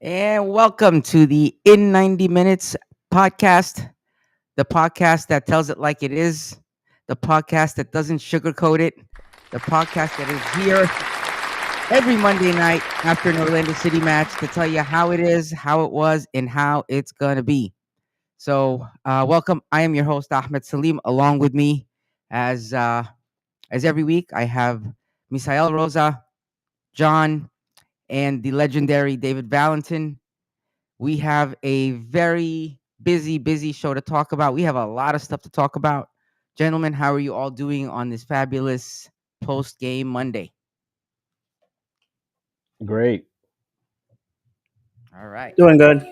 And welcome to the In 90 Minutes podcast, the podcast that tells it like it is, the podcast that doesn't sugarcoat it, the podcast that is here every Monday night after an Orlando City match to tell you how it is, how it was, and how it's going to be. So, welcome. I am your host, Ahmed Salim. Along with me, as every week, I have Misael Rosa, John, and the legendary David Valentin. We have a very busy show to talk about. We have a lot of stuff to talk about. Gentlemen, how are you all doing on this fabulous post game Monday? Great. All right. Doing good.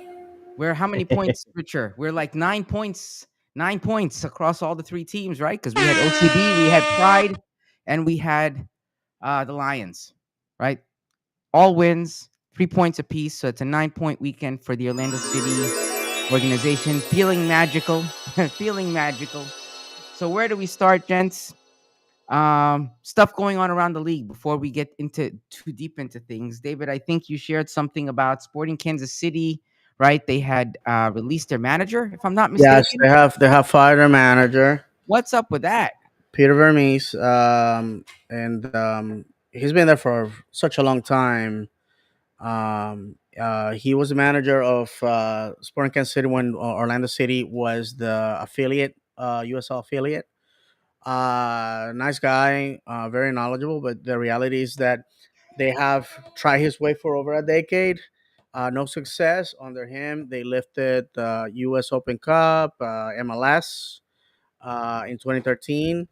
We're how many points, Richard? We're like 9 points, 9 points across all the three teams, right? Because we had OCB, we had Pride, and we had the Lions, right? All wins, 3 points apiece. So it's a 9 point weekend for the Orlando City organization. Feeling magical. Feeling magical. So where do we start, gents? Stuff going on around the league before we get into too deep into things. David, I think you shared something about Sporting Kansas City, right? They had released their manager, if I'm not Yes, mistaken. they have fired their manager, What's up with that? Peter Vermees, and he's been there for such a long time. He was the manager of Sporting Kansas City when Orlando City was the affiliate, USL affiliate. Nice guy, very knowledgeable, but the reality is that they have tried his way for over a decade. No success under him. They lifted the U.S. Open Cup, MLS, in 2013.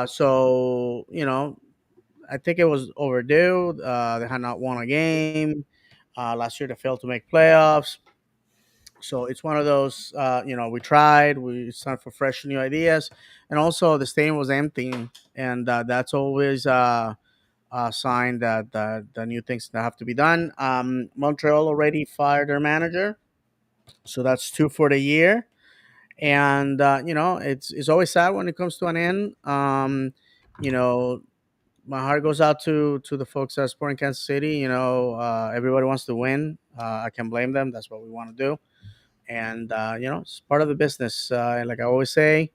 So I think it was overdue. They had not won a game. Last year they failed to make playoffs. So it's one of those. We tried. It's time for fresh new ideas, and also the stadium was empty, and that's always a sign that the new things that have to be done. Montreal already fired their manager, so that's two for the year. And it's always sad when it comes to an end. You know, my heart goes out to the folks at Sporting Kansas City. Everybody wants to win. I can't blame them. That's what we want to do, and it's part of the business. And like I always say,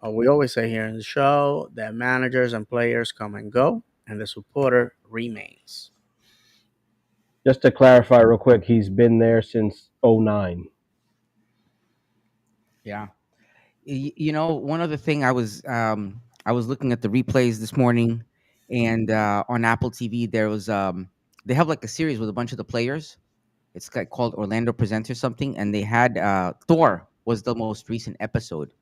we always say here in the show that managers and players come and go, and the supporter remains. Just to clarify real quick, he's been there since '09. Yeah. One other thing I was looking at the replays this morning, and on Apple TV there was they have like a series with a bunch of the players. It's called Orlando Presents or something, and they had Thor was the most recent episode,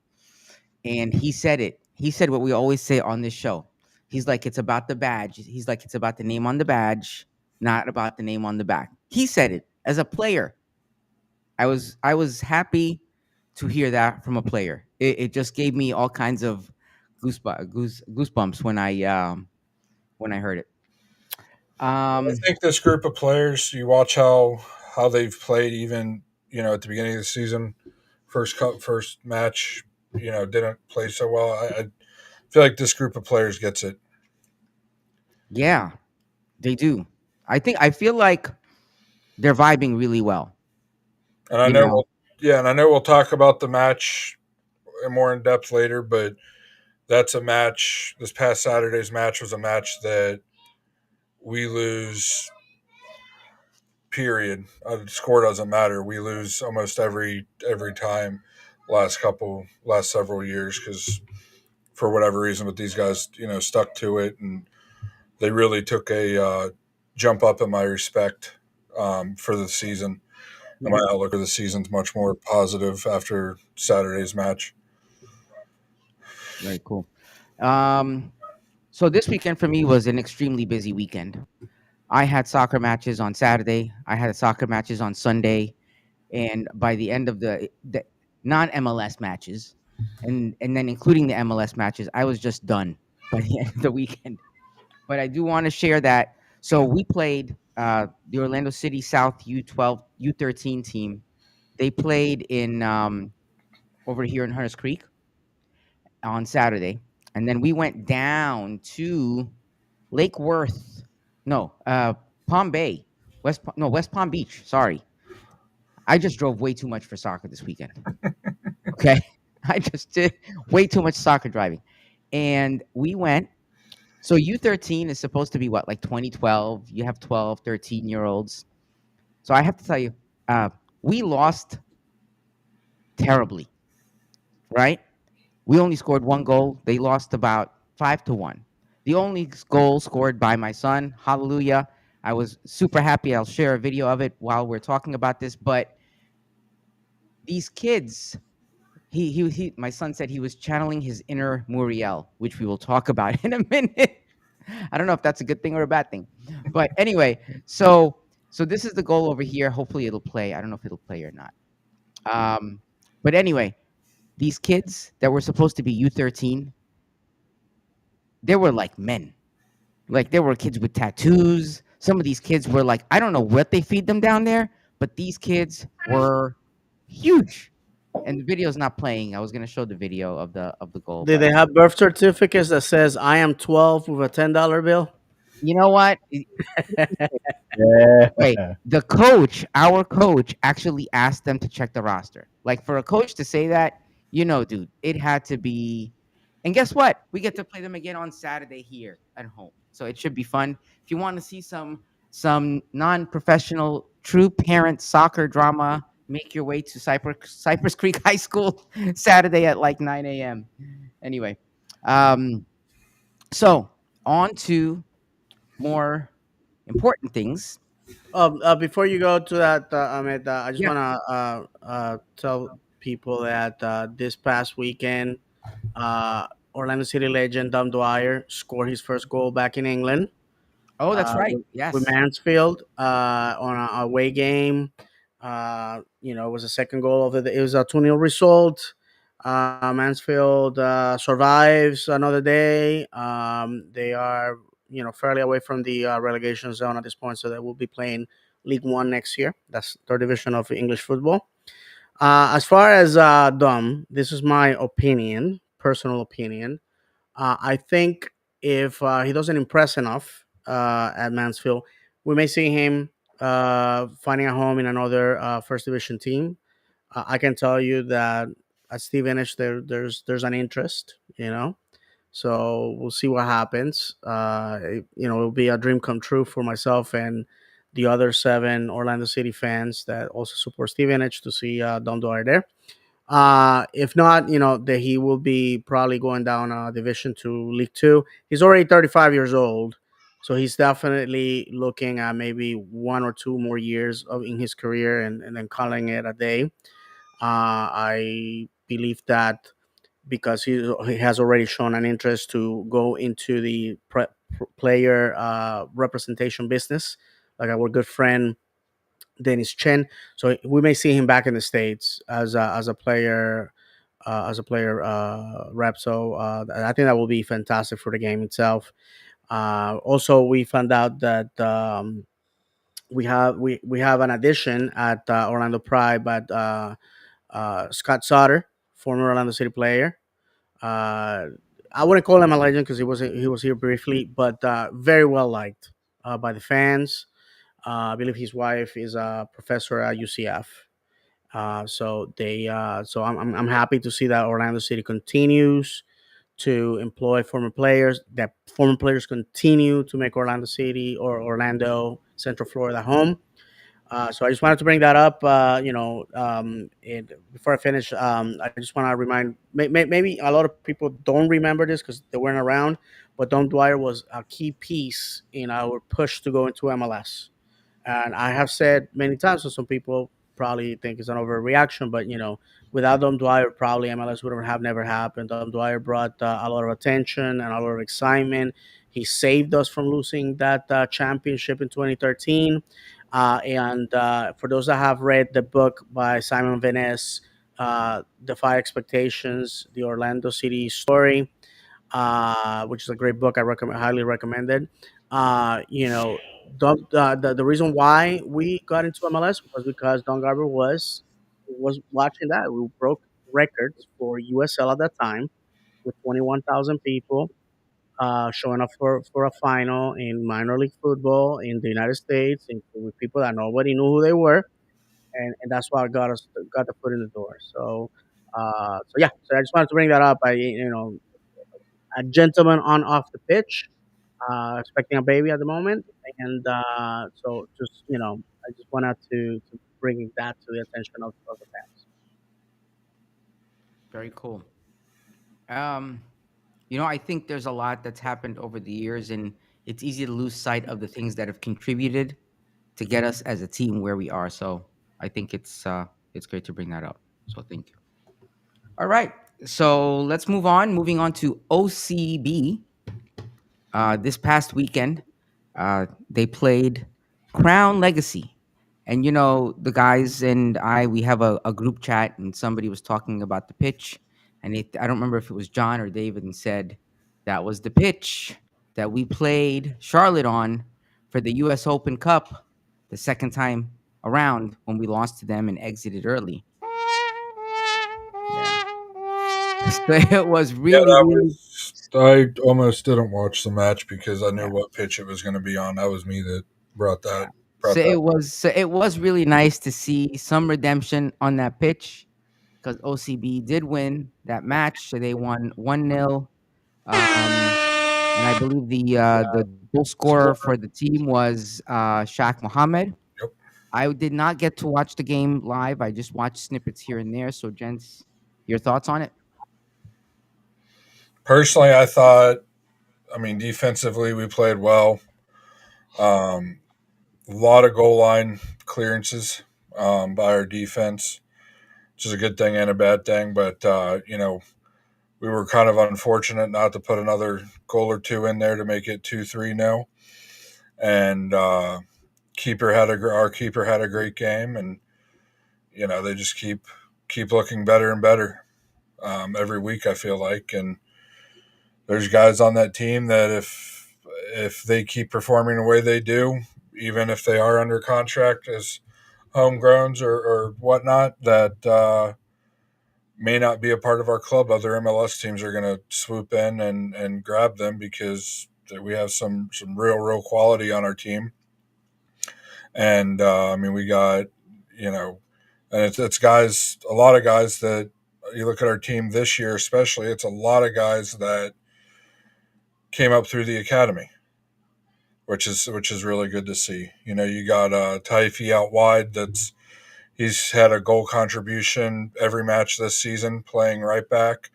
and he said it. He said what we always say on this show. He's like, it's about the badge. He's like, it's about the name on the badge, not about the name on the back. He said it as a player. I was happy to hear that from a player. It just gave me all kinds of goosebumps when I heard it. I Um, think this group of players, you watch how they've played, even at the beginning of the season, first match, didn't play so well. I feel like this group of players gets it, yeah, they do. I feel like they're vibing really well. and I You know know, and I know we'll talk about the match more in depth later, but that's a match. This past Saturday's match was a match that we lose. Period. The score doesn't matter. We lose almost every time last several years because for whatever reason, but these guys stuck to it and they really took a jump up in my respect for the season. And yeah, my outlook for the season's much more positive after Saturday's match. very cool. Um, so this weekend for me was an extremely busy weekend. I had soccer matches on Saturday. I had soccer matches on Sunday, and by the end of the non MLS matches, and then including the MLS matches, I was just done by the end of the weekend. But I do want to share that. So we played the Orlando City South U12 U13 team. They played in over here in Hunters Creek on Saturday, and then we went down to Lake Worth. No, Palm Bay West Palm Beach. Sorry, I just drove way too much for soccer this weekend. Okay, I just did way too much soccer driving, and we went. So U13 is supposed to be what, like 2012. You have 12, 13 year olds. So I have to tell you, uh, we lost terribly, right? We only scored one goal. They lost about 5-1. The only goal scored by my son. Hallelujah. I was super happy. I'll share a video of it while we're talking about this. But these kids, my son said he was channeling his inner Muriel, which we will talk about in a minute. I don't know if that's a good thing or a bad thing. But anyway, so this is the goal over here. Hopefully it'll play. I don't know if it'll play or not. But anyway, these kids that were supposed to be U13, they were like men. Like there were kids with tattoos. Some of these kids were like, I don't know what they feed them down there, but these kids were huge. And the video's not playing. I was gonna show the video of the goal. Did But they have birth certificates that says I am 12 with a $10 bill? you know what? Yeah. Wait, our coach actually asked them to check the roster. Like for a coach to say that, dude, it had to be. And guess what? We get to play them again on Saturday here at home. So it should be fun. If you want to see some non-professional true parent soccer drama, make your way to Cypress Creek High School Saturday at like 9 a.m. Anyway, so on to more important things. Before you go to that, Ahmed, I just Yeah. want to tell people that this past weekend, Orlando City legend Dom Dwyer scored his first goal back in England Oh, that's right. with Yes. Mansfield on a away game. It was the second goal of the day. It was a 2-0 result. Mansfield survives another day. They are, fairly away from the relegation zone at this point, so they will be playing League One next year. That's third division of English football. As far as Dom, this is my opinion, personal opinion. I think if he doesn't impress enough at Mansfield, we may see him finding a home in another first division team. I can tell you that at Stevenage there's an interest, So we'll see what happens. It'll be a dream come true for myself and the other 7 Orlando City fans that also support Stevenage to see Don Dwyer there. If not, that he will be probably going down division to League Two. He's already 35 years old, so he's definitely looking at maybe 1 or 2 more years in his career and then calling it a day. I believe that because he has already shown an interest to go into the player representation business, like our good friend Dennis Chen. So we may see him back in the states as a player rep. So I think that will be fantastic for the game itself. Also, we found out that we have an addition at Orlando Pride, but Scott Sauter, former Orlando City player. Uh, I wouldn't call him a legend because he was here briefly, but very well liked by the fans. I believe his wife is a professor at UCF. So I'm happy to see that Orlando City continues to employ former players. That former players continue to make Orlando City or Orlando Central Florida home. So I just wanted to bring that up. Before I finish, I just want to remind maybe a lot of people don't remember this because they weren't around, but Don Dwyer was a key piece in our push to go into MLS. And I have said many times, so some people probably think it's an overreaction, but without Dom Dwyer, probably MLS would have never happened. Dom Dwyer brought a lot of attention and a lot of excitement. He saved us from losing that championship in 2013. And for those that have read the book by Simon Venice, Defy Expectations, the Orlando City story, which is a great book. I highly recommend it. The reason why we got into MLS was because Don Garber was watching that. We broke records for USL at that time with 21,000 people. showing up for a final in minor league football in the United States, and with people that nobody knew who they were, and that's what got the foot in the door. So yeah, so I just wanted to bring that up. A gentleman on off the pitch, expecting a baby at the moment, and so just I just wanted to bring that to the attention of the fans. Very cool. Um, I think there's a lot that's happened over the years, and it's easy to lose sight of the things that have contributed to get us as a team where we are. So I think it's great to bring that up. So thank you. All right. So let's move on. Moving on to OCB. This past weekend, they played Crown Legacy. And the guys and we have a group chat, and somebody was talking about the pitch. And I don't remember if it was John or David, and said that was the pitch that we played Charlotte on for the US Open Cup the second time around when we lost to them and exited early. Yeah. So it was Yeah, really, that really. was. I almost didn't watch the match because I knew Yeah. what pitch it was going to be on. That was me that brought Yeah. that. So Brought that. it was really nice to see some redemption on that pitch, because OCB did win that match. So they won 1-0. And I believe the goal scorer Score. for the team was Shaq Mohammed. Yep. I did not get to watch the game live. I just watched snippets here and there. So, gents, your thoughts on it? Personally, I thought. I mean, defensively, we played well. A lot of goal line clearances by our defense, which is a good thing and a bad thing. But we were kind of unfortunate not to put another goal or two in there to make it 2-3 now. And our keeper had a great game, and they just keep looking better and better every week. I feel like, and there's guys on that team that if they keep performing the way they do, even if they are under contract as homegrowns or whatnot, that may not be a part of our club. Other MLS teams are going to swoop in and grab them because we have some real quality on our team. And I mean, we got and it's guys, a lot of guys that you look at our team this year, especially. It's a lot of guys that came up through the academy, which is really good to see. You got Taifi out wide. He's had a goal contribution every match this season, playing right back.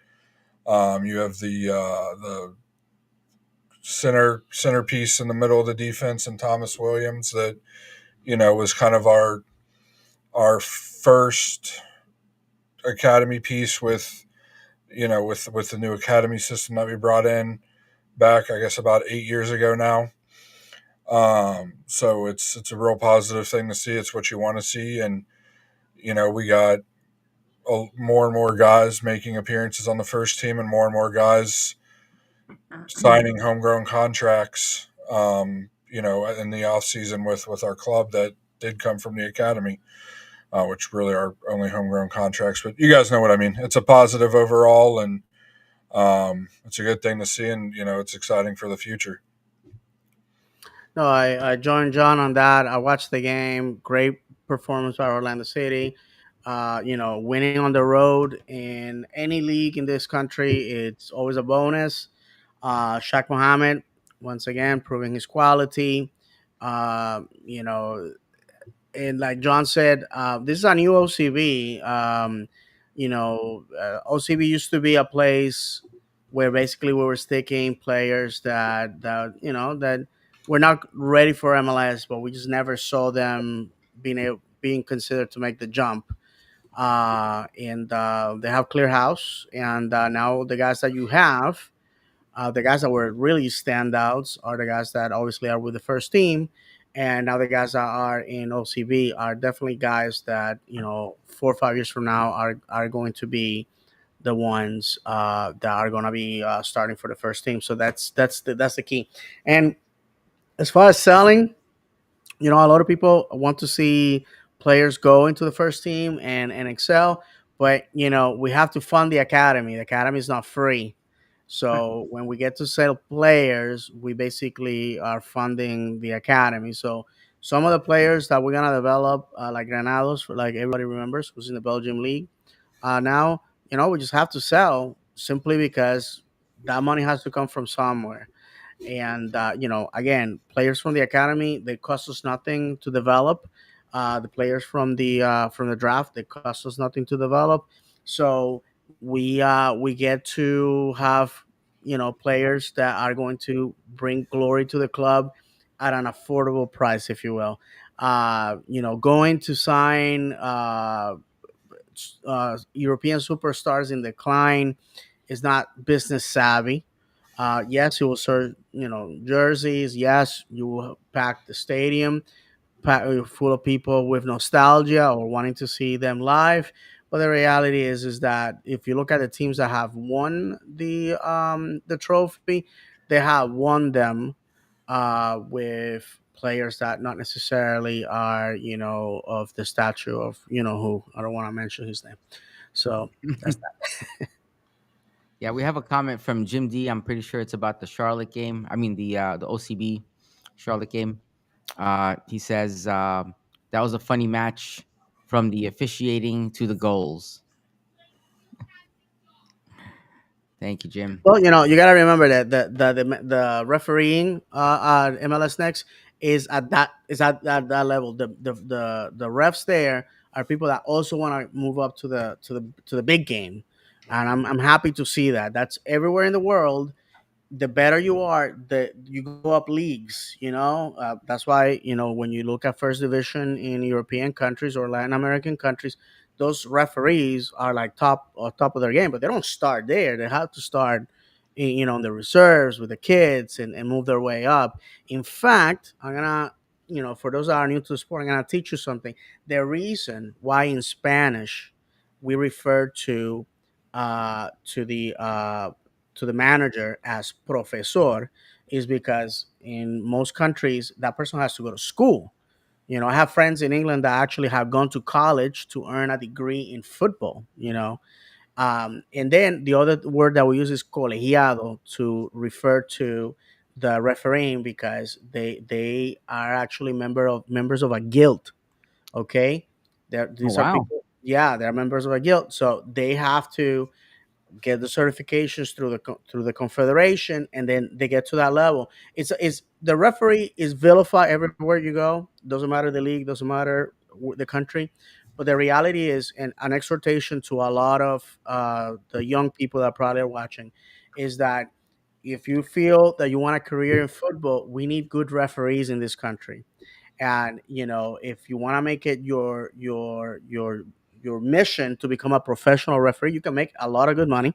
You have the centerpiece in the middle of the defense, and Thomas Williams, that was kind of our first academy piece with with the new academy system that we brought in back, I guess, about 8 years ago now. So it's a real positive thing to see. It's what you want to see, and we got more and more guys making appearances on the first team, and more guys signing homegrown contracts. In the off season with our club that did come from the academy, which really are only homegrown contracts. But you guys know what I mean. It's a positive overall, and it's a good thing to see, and it's exciting for the future. No, I joined John on that. I watched the game. Great performance by Orlando City. Winning on the road in any league in this country, it's always a bonus. Shaq Mohammed, once again, proving his quality. Uh, you know, and like John said, this is a new OCB. OCB used to be a place where basically we were sticking players that were not ready for MLS, but we just never saw them being considered to make the jump. And They have clear house, and now the guys that you have, the guys that were really standouts are the guys that obviously are with the first team, and now the guys that are in OCB are definitely guys that 4 or 5 years from now are going to be the ones that are going to be starting for the first team. So that's the key. And as far as selling, a lot of people want to see players go into the first team and excel, but we have to fund the academy. The academy is not free. So when we get to sell players, we basically are funding the academy. So some of the players that we're gonna develop, like Granados, like everybody remembers, who's in the Belgium league, now we just have to sell simply because that money has to come from somewhere. And again, players from the academy, they cost us nothing to develop. The players from the draft, they cost us nothing to develop. So we get to have players that are going to bring glory to the club at an affordable price, if you will. Going to sign European superstars in decline is not business savvy. Yes, you will serve, jerseys. Yes, you will pack the stadium full of people with nostalgia or wanting to see them live. But the reality is that if you look at the teams that have won the trophy, they have won them with players that not necessarily are, of the stature of, who. I don't want to mention his name. So that's that. Yeah, we have a comment from Jim D. I'm pretty sure it's about the Charlotte game. I mean the OCB Charlotte game. He says that was a funny match from the officiating to the goals. Thank you, Jim. Well, you got to remember that the refereeing MLS Next is at that level. The refs there are people that also want to move up to the big game, and I'm happy to see that. That's everywhere in the world. The better you are, the you go up leagues. That's why when you look at first division in European countries or Latin American countries, those referees are like top of their game, but they don't start there. They have to start in the reserves with the kids and move their way up. In fact, I'm gonna for those that are new to the sport, I'm gonna teach you something. The reason why in Spanish we refer to the manager as profesor is because in most countries that person has to go to school. I have friends in England that actually have gone to college to earn a degree in football. And then the other word that we use is colegiado to refer to the refereeing because they are actually members of a guild. Okay, Oh these are wow. people. Yeah, they're members of a guild, so they have to get the certifications through the confederation, and then they get to that level. It's the referee is vilified everywhere you go. Doesn't matter the league, doesn't matter the country. But the reality is, and an exhortation to a lot of the young people that probably are watching, is that if you feel that you want a career in football, we need good referees in this country. And if you want to make it your mission to become a professional referee, you can make a lot of good money.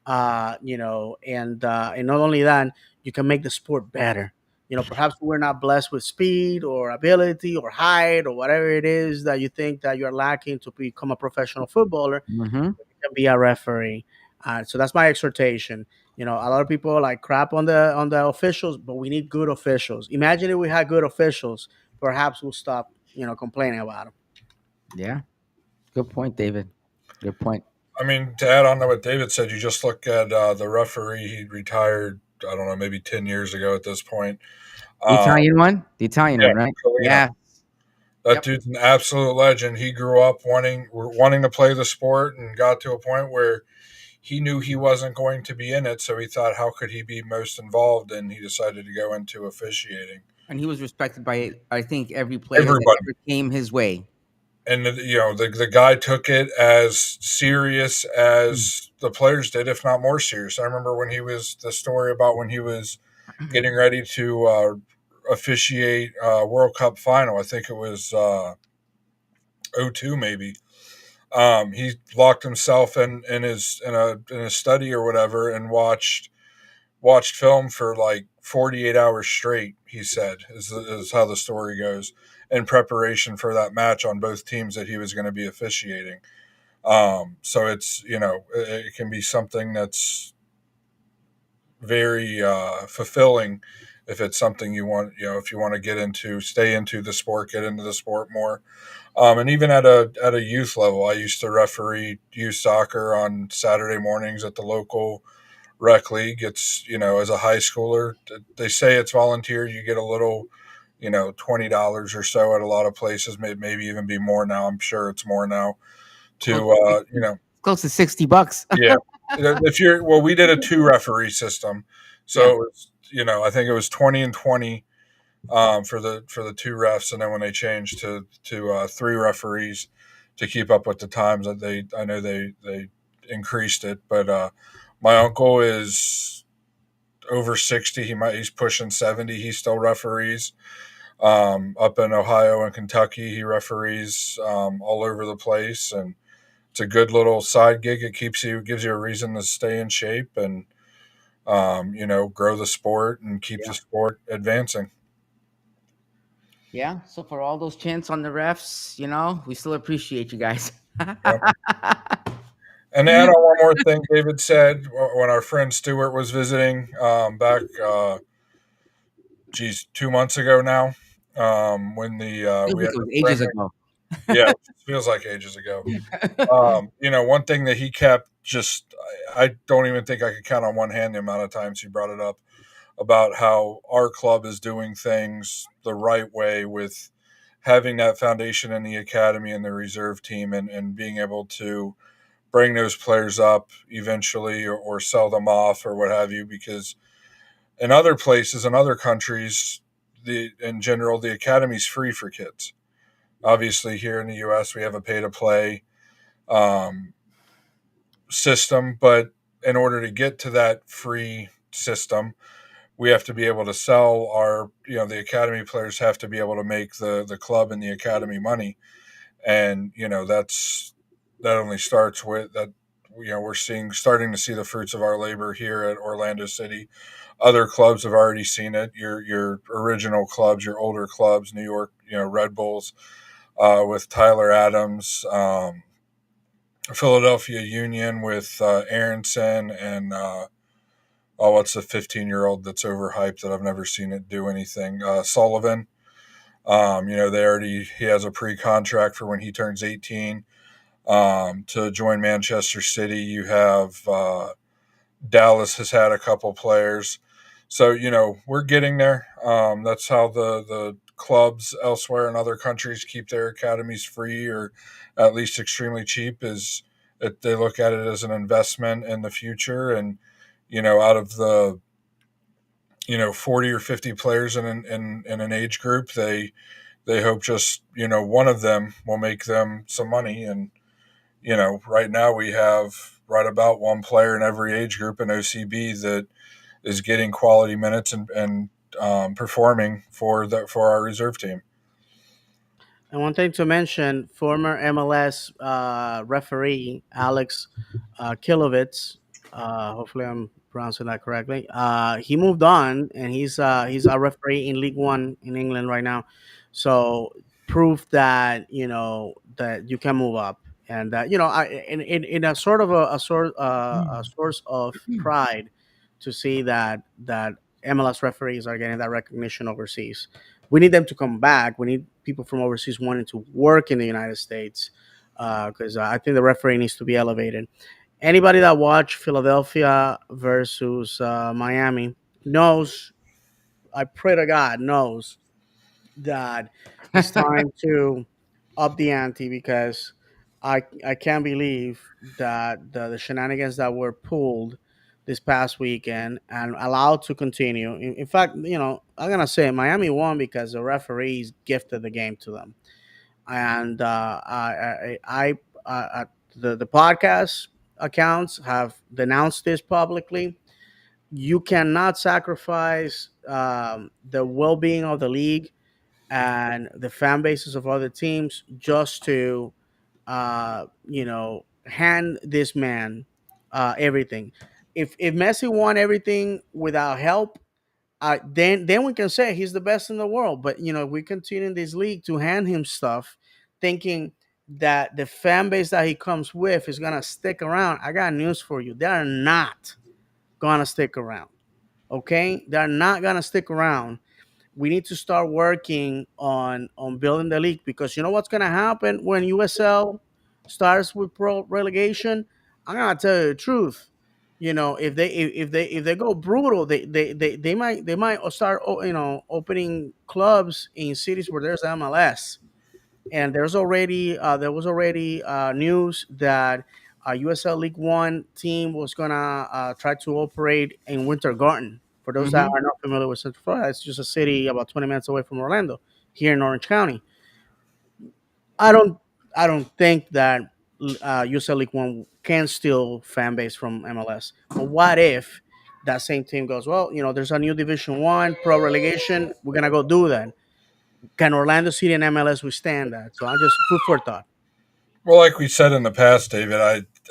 And not only that, you can make the sport better. Perhaps we're not blessed with speed or ability or height or whatever it is that you think that you're lacking to become a professional footballer. Mm-hmm. You can be a referee. So that's my exhortation. A lot of people like crap on the officials, but we need good officials. Imagine if we had good officials, perhaps we'll stop complaining about them. Yeah. Good point, David. Good point. I mean, to add on to what David said, you just look at the referee. He retired, I don't know, maybe 10 years ago at this point. The Italian one? The Italian Yeah, one, right? Colina. Yeah. That Yep. dude's an absolute legend. He grew up wanting to play the sport and got to a point where he knew he wasn't going to be in it. So he thought, how could he be most involved? And he decided to go into officiating. And he was respected by, I think, every player that Everybody. ever came his way. And the guy took it as serious as the players did, if not more serious. I remember when he was the story about when he was getting ready to officiate World Cup final. I think it was 02 maybe. He locked himself in a study or whatever and watched film for like 48 hours straight. He said is how the story goes, in preparation for that match on both teams that he was going to be officiating. So it's it can be something that's very fulfilling if it's something you want. If you want to stay into the sport, get into the sport more. And even at a youth level, I used to referee youth soccer on Saturday mornings at the local rec league. It's, as a high schooler, they say it's volunteer. You get a little, $20 or so at a lot of places, maybe even be more now. I'm sure it's more now Close to, to 60, close to $60. yeah. If you're, well, we did a two referee system. So Yeah. it was, I think it was 20 and 20 for the two refs, and then when they changed to three referees to keep up with the times, that I know they increased it. But my uncle is over 60. He's pushing 70. He still referees up in Ohio and Kentucky. He referees all over the place, and it's a good little side gig. It gives you a reason to stay in shape and grow the sport and keep the Yeah. sport advancing. Yeah. So for all those chants on the refs, we still appreciate you guys. Yep. And to add on one more thing, David said when our friend Stuart was visiting back, 2 months ago now, when Feels we like had it was the ages friendly, ago. yeah, it feels like ages ago. One thing that he kept just, I don't even think I could count on one hand the amount of times he brought it up about how our club is doing things the right way with having that foundation in the academy and the reserve team, and being able to bring those players up eventually, or sell them off or what have you, because in other places, in other countries, in general, the academy's free for kids. Obviously, here in the U.S., we have a pay to play um, system, but in order to get to that free system, we have to be able to sell our, the academy players have to be able to make the club and the academy money. And, that only starts with that. We're starting to see the fruits of our labor here at Orlando City. Other clubs have already seen it. Your original clubs, your older clubs, New York, Red Bulls, with Tyler Adams, Philadelphia Union with Aronson, and what's the 15-year-old that's overhyped that I've never seen it do anything? Sullivan. He has a pre-contract for when he turns 18 to join Manchester City. You have Dallas has had a couple players. So, we're getting there. That's how the clubs elsewhere in other countries keep their academies free, or at least extremely cheap, is that they look at it as an investment in the future. And, out of the, 40 or 50 players in an age group, they hope just, one of them will make them some money. And, right now we have right about one player in every age group in OCB that is getting quality minutes and performing for our reserve team. And one thing to mention, former MLS referee Alex Kilovitz, hopefully I'm pronouncing that correctly. He moved on, and he's a referee in League One in England right now. So proof that that you can move up, and in a sort of a source of pride to see that MLS referees are getting that recognition overseas. We need them to come back. We need people from overseas wanting to work in the United States, because I think the referee needs to be elevated. Anybody that watched Philadelphia versus Miami knows, I pray to God, knows that it's time to up the ante, because I can't believe that the shenanigans that were pulled this past weekend and allowed to continue. In fact, I'm gonna say Miami won because the referees gifted the game to them, and the podcast accounts have denounced this publicly. You cannot sacrifice the well-being of the league and the fan bases of other teams just to hand this man everything. If Messi won everything without help, then we can say he's the best in the world. But we continue in this league to hand him stuff, thinking that the fan base that he comes with is gonna stick around. I got news for you: they are not gonna stick around. Okay, they're not gonna stick around. We need to start working on building the league, because you know what's gonna happen when USL starts with pro relegation. I'm gonna tell you the truth. if they go brutal, they might start opening clubs in cities where there's MLS. And there was already news that a USL League One team was gonna try to operate in Winter Garden. For those that Mm-hmm. are not familiar with Central Florida, it's just a city about 20 minutes away from Orlando, here in Orange County. I don't I don't think that USL League One can steal fan base from MLS. But what if that same team goes, well, there's a new Division One pro relegation. We're gonna go do that. Can Orlando City and MLS withstand that? So I'm just food for thought. Well, like we said in the past, David,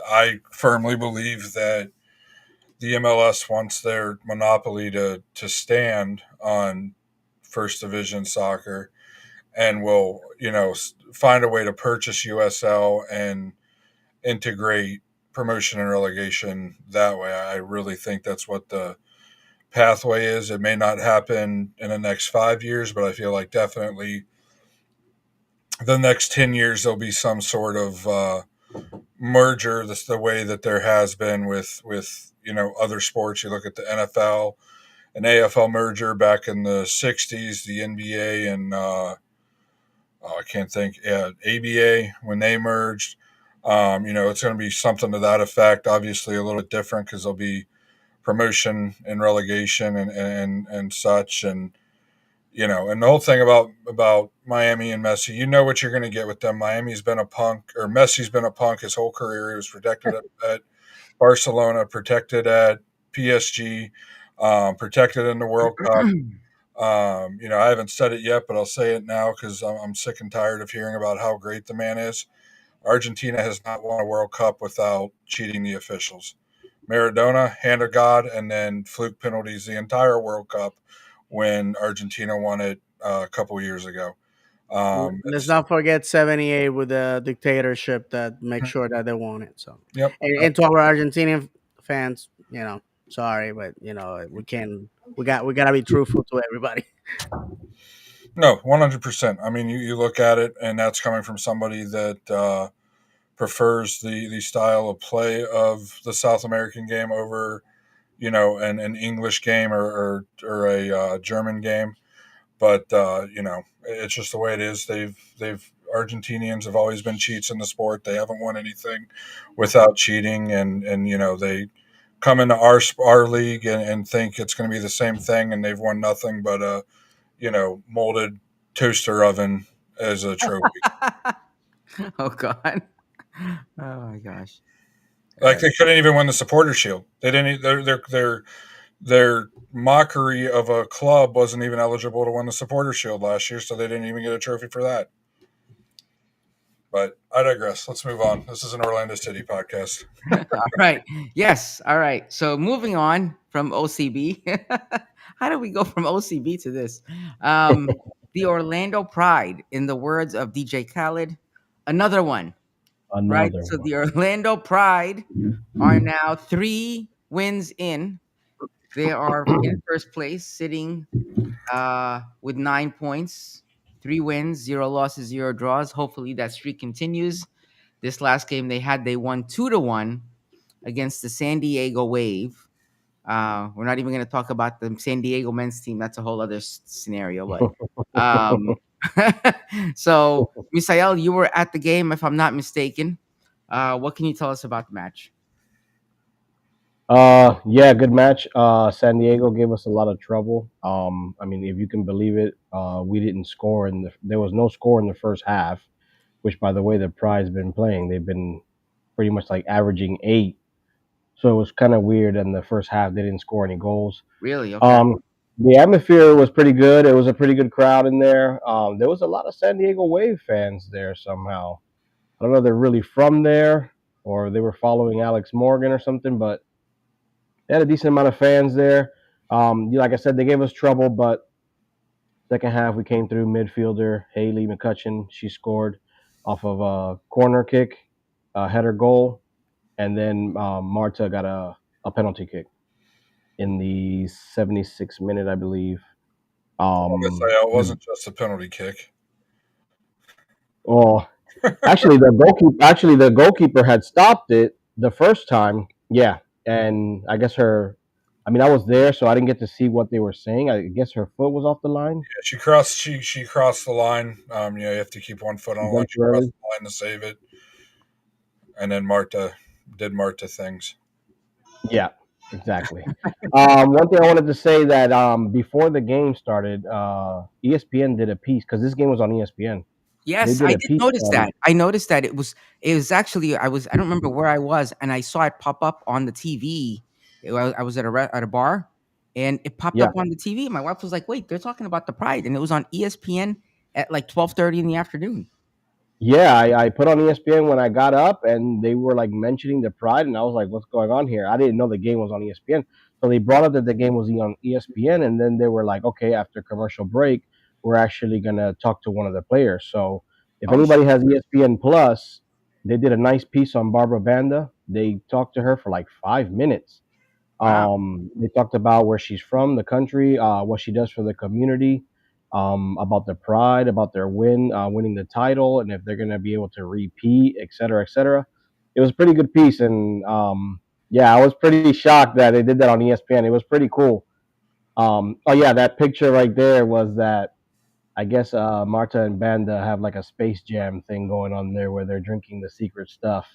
I firmly believe that the MLS wants their monopoly to stand on first division soccer, and will find a way to purchase USL and integrate promotion and relegation that way. I really think that's what the pathway is. It may not happen in the next 5 years, but I feel like definitely the next 10 years there'll be some sort of merger. That's the way that there has been with other sports. You look at the NFL and AFL merger back in the 60s, the NBA and I can't think, ABA when they merged. It's going to be something to that effect. Obviously, a little bit different because there'll be promotion and relegation and such. And the whole thing about Miami and Messi, what you're going to get with them. Miami's been a punk, or Messi's been a punk his whole career. He was protected at Barcelona, protected at PSG, protected in the World Cup. I haven't said it yet, but I'll say it now because I'm sick and tired of hearing about how great the man is. Argentina has not won a World Cup without cheating the officials. Maradona, hand of God, and then fluke penalties the entire World Cup when Argentina won it a couple years ago. Let's not forget '78 with the dictatorship that makes sure that they won it. So, Yep. and to our Argentinian fans, sorry, but we gotta be truthful to everybody. No, 100%. I mean, you look at it, and that's coming from somebody that prefers the style of play of the South American game over, an English game or a German game. But it's just the way it is. They've Argentinians have always been cheats in the sport. They haven't won anything without cheating, and they come into our league and think it's going to be the same thing, and they've won nothing but a molded toaster oven as a trophy. Oh God. Oh my gosh. Like they couldn't even win the supporter shield. They didn't. Their mockery of a club wasn't even eligible to win the supporter shield last year, so they didn't even get a trophy for that. But I digress. Let's move on. This is an Orlando City podcast. All right. Yes. All right. So moving on from OCB. How do we go from OCB to this? The Orlando Pride, in the words of DJ Khaled, another one. Right. Another So one. the Orlando Pride are now 3 wins in. They are in first place, sitting with 9 points, 3 wins, 0 losses, 0 draws. Hopefully that streak continues. This last game they won 2-1 against the San Diego Wave. We're not even going to talk about the San Diego men's team. That's a whole other scenario. But so, Misael, you were at the game, if I'm not mistaken. What can you tell us about the match? Yeah, good match. San Diego gave us a lot of trouble. I mean, if you can believe it, we didn't score there was no score in the first half, which by the way, the Pride's been playing. They've been pretty much like averaging 8. So it was kind of weird in the first half. They didn't score any goals. Really? Okay. The atmosphere was pretty good. It was a pretty good crowd in there. There was a lot of San Diego Wave fans there somehow. I don't know if they're really from there or they were following Alex Morgan or something, but they had a decent amount of fans there. Like I said, they gave us trouble, but second half we came through. Midfielder Haley McCutcheon, she scored off of a corner kick, a header goal, and then Marta got a penalty kick in the 76th minute, I believe. It wasn't just a penalty kick. Well, actually, the goalkeeper had stopped it the first time. Yeah, and I guess I was there, so I didn't get to see what they were saying. I guess her foot was off the line. Yeah, she crossed the line. You have to keep one foot on She the line. went She too crossed early. the line to save it, and then Marta did Marta things. Yeah, exactly. One thing I wanted to say that before the game started, ESPN did a piece because this game was on ESPN. They Yes, did I a did piece notice on that. I noticed that it was actually I don't remember where I was, and I saw it pop up on the TV. I was at at a bar, and it popped yeah. up on the TV. My wife was like, "Wait, they're talking about the Pride," and it was on ESPN at like 12:30 in the afternoon. Yeah, I put on ESPN when I got up, and they were like mentioning the Pride, and I was like, "What's going on here?" I didn't know the game was on ESPN, so they brought up that the game was on ESPN, and then they were like, "Okay, after commercial break, we're actually gonna talk to one of the players." So if Oh, anybody has ESPN Plus, they did a nice piece on Barbara Banda. They talked to her for like 5 minutes. wow. They talked about where she's from, the country, what she does for the community, about the Pride, about their winning the title, and if they're going to be able to repeat, et cetera, et cetera. It was a pretty good piece, and yeah, I was pretty shocked that they did that on ESPN. It was pretty cool. Oh yeah, that picture right there was that. I guess Marta and Banda have like a Space Jam thing going on there where they're drinking the secret stuff.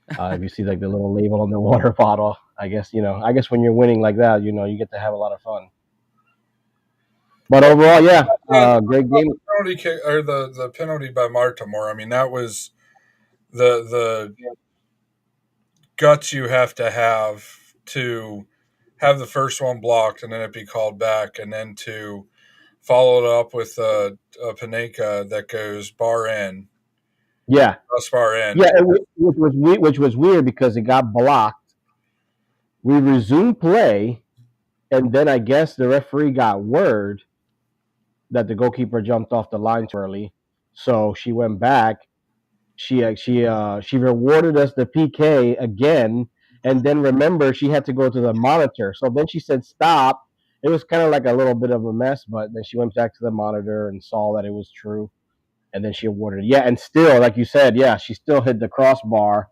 If you see like the little label on the water bottle, I guess I guess when you're winning like that, you get to have a lot of fun. But overall, yeah, great game. The penalty kick or the penalty by Marta Moore. I mean, that was the guts you have to have the first one blocked and then it be called back, and then to follow it up with a Panenka that goes bar in, Yeah, cross bar in. yeah, which was weird because it got blocked. We resumed play, and then I guess the referee got word that the goalkeeper jumped off the line too early, so she went back. She rewarded us the PK again, and then remember she had to go to the monitor. So then she said stop. It was kind of like a little bit of a mess, but then she went back to the monitor and saw that it was true, and then she awarded it. Yeah, and still, like you said, yeah, she still hit the crossbar,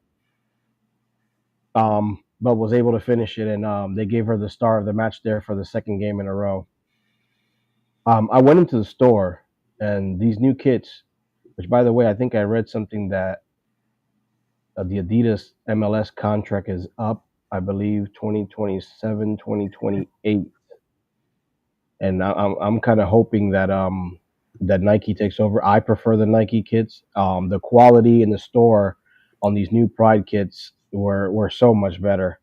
but was able to finish it, and they gave her the star of the match there for the second game in a row. I went into the store, and these new kits, which by the way, I think I read something that the Adidas MLS contract is up, I believe 2027, 2028, and I'm kind of hoping that that Nike takes over. I prefer the Nike kits. The quality in the store on these new Pride kits were so much better.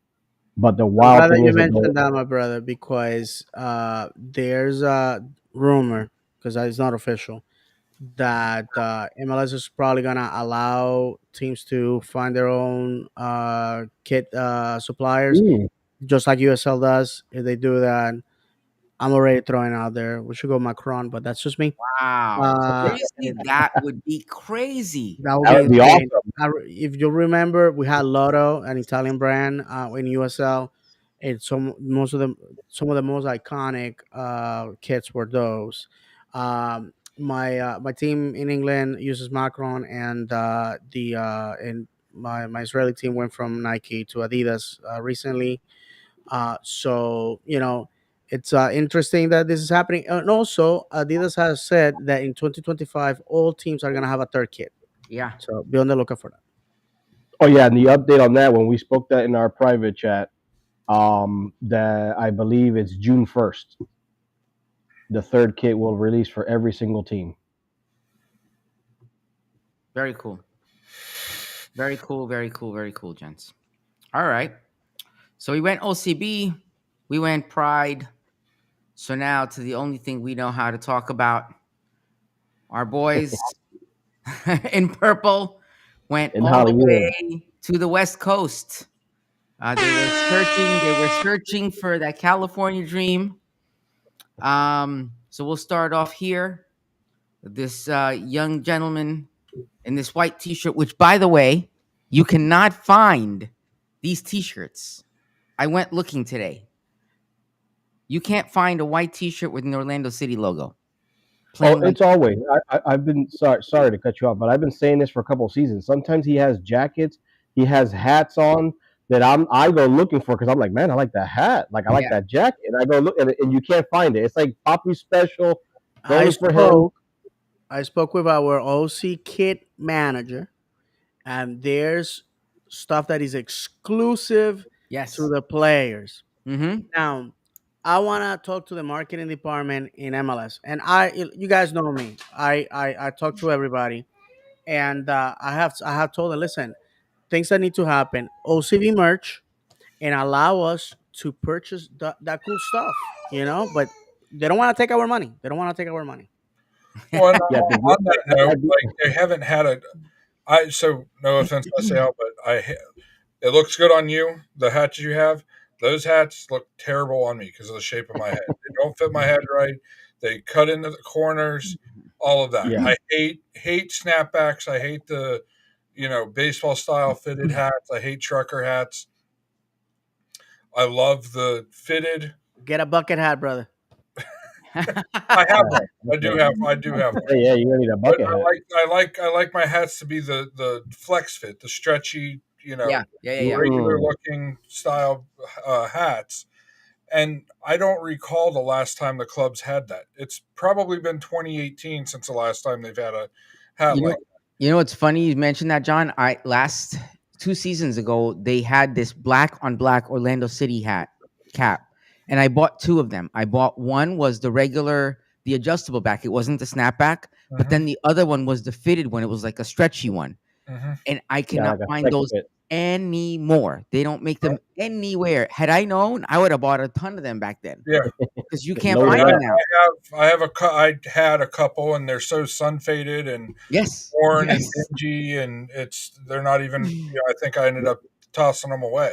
But the I'm wild glad that thing you is that mentioned that, my brother, because there's a rumor, because it's not official, that MLS is probably gonna allow teams to find their own kit suppliers, Ooh, just like USL does. If they do that, I'm already throwing out there. We should go Macron, but that's just me. Wow. Uh, Seriously, that would be crazy. that would that be would be insane. awesome. If you remember, we had Lotto, an Italian brand, in USL. And some of the most iconic kits were those. My team in England uses Macron, and my Israeli team went from Nike to Adidas recently. So it's interesting that this is happening, and also Adidas has said that in 2025 all teams are gonna have a third kit. Yeah. So be on the lookout for that. Oh yeah, and the update on that when we spoke that in our private chat, that I believe it's June 1st. The third kit will release for every single team. Very cool. Very cool. Very cool. Very cool, gents. All right. So we went OCB, we went Pride. So now to the only thing we know how to talk about. Our boys in purple went In all the Hollywood. way to the West Coast. They were searching for that California dream. So we'll start off here. This young gentleman in this white T-shirt, which, by the way, you cannot find these T-shirts. I went looking today. You can't find a white T-shirt with an Orlando City logo. Oh, Plain white. it's always. I've been sorry to cut you off, but I've been saying this for a couple of seasons. Sometimes he has jackets, he has hats on that I go looking for because I'm like, man, I like that hat, like I like Yeah. that jacket, and I go look and you can't find it. It's like Poppy special. Go I look for him. spoke with our OC kit manager, and there's stuff that is exclusive to Yes. the players. Mm-hmm. Now, I want to talk to the marketing department in MLS, and you guys know me. I talk to everybody, and I have told them, listen, things that need to happen, OCV merch, and allow us to purchase that cool stuff, But they don't want to take our money. They don't want to take our money. Well, and Yeah, on that note, like they haven't had a. So no offense, Sal, but it looks good on you. The hats you have, those hats look terrible on me because of the shape of my head. They don't fit my head right. They cut into the corners. All of that. Yeah. I hate snapbacks. I hate the baseball style fitted hats. I hate trucker hats. I love the fitted. Get a bucket hat, brother. I have one. I do have one. Yeah, you need a But bucket hat. I like my hats to be the flex fit, the stretchy, Yeah. regular looking style hats. And I don't recall the last time the clubs had that. It's probably been 2018 since the last time they've had a hat You know, like you know what's funny? You mentioned that, John. I last 2 seasons ago they had this black on black Orlando City hat cap, and I bought two of them. I bought one was the regular, the adjustable back. It wasn't the snapback, but Mhm, then the other one was the fitted one. It was like a stretchy one, mhm. and I Yeah, cannot like a find flex those fit. anymore. They don't make them anywhere. Had I known, I would have bought a ton of them back then Yeah, because you Just can't load find it them up. now. I had a couple, and they're so sun faded and Yes, worn and yes. dingy, and they're not even. I think I ended up tossing them away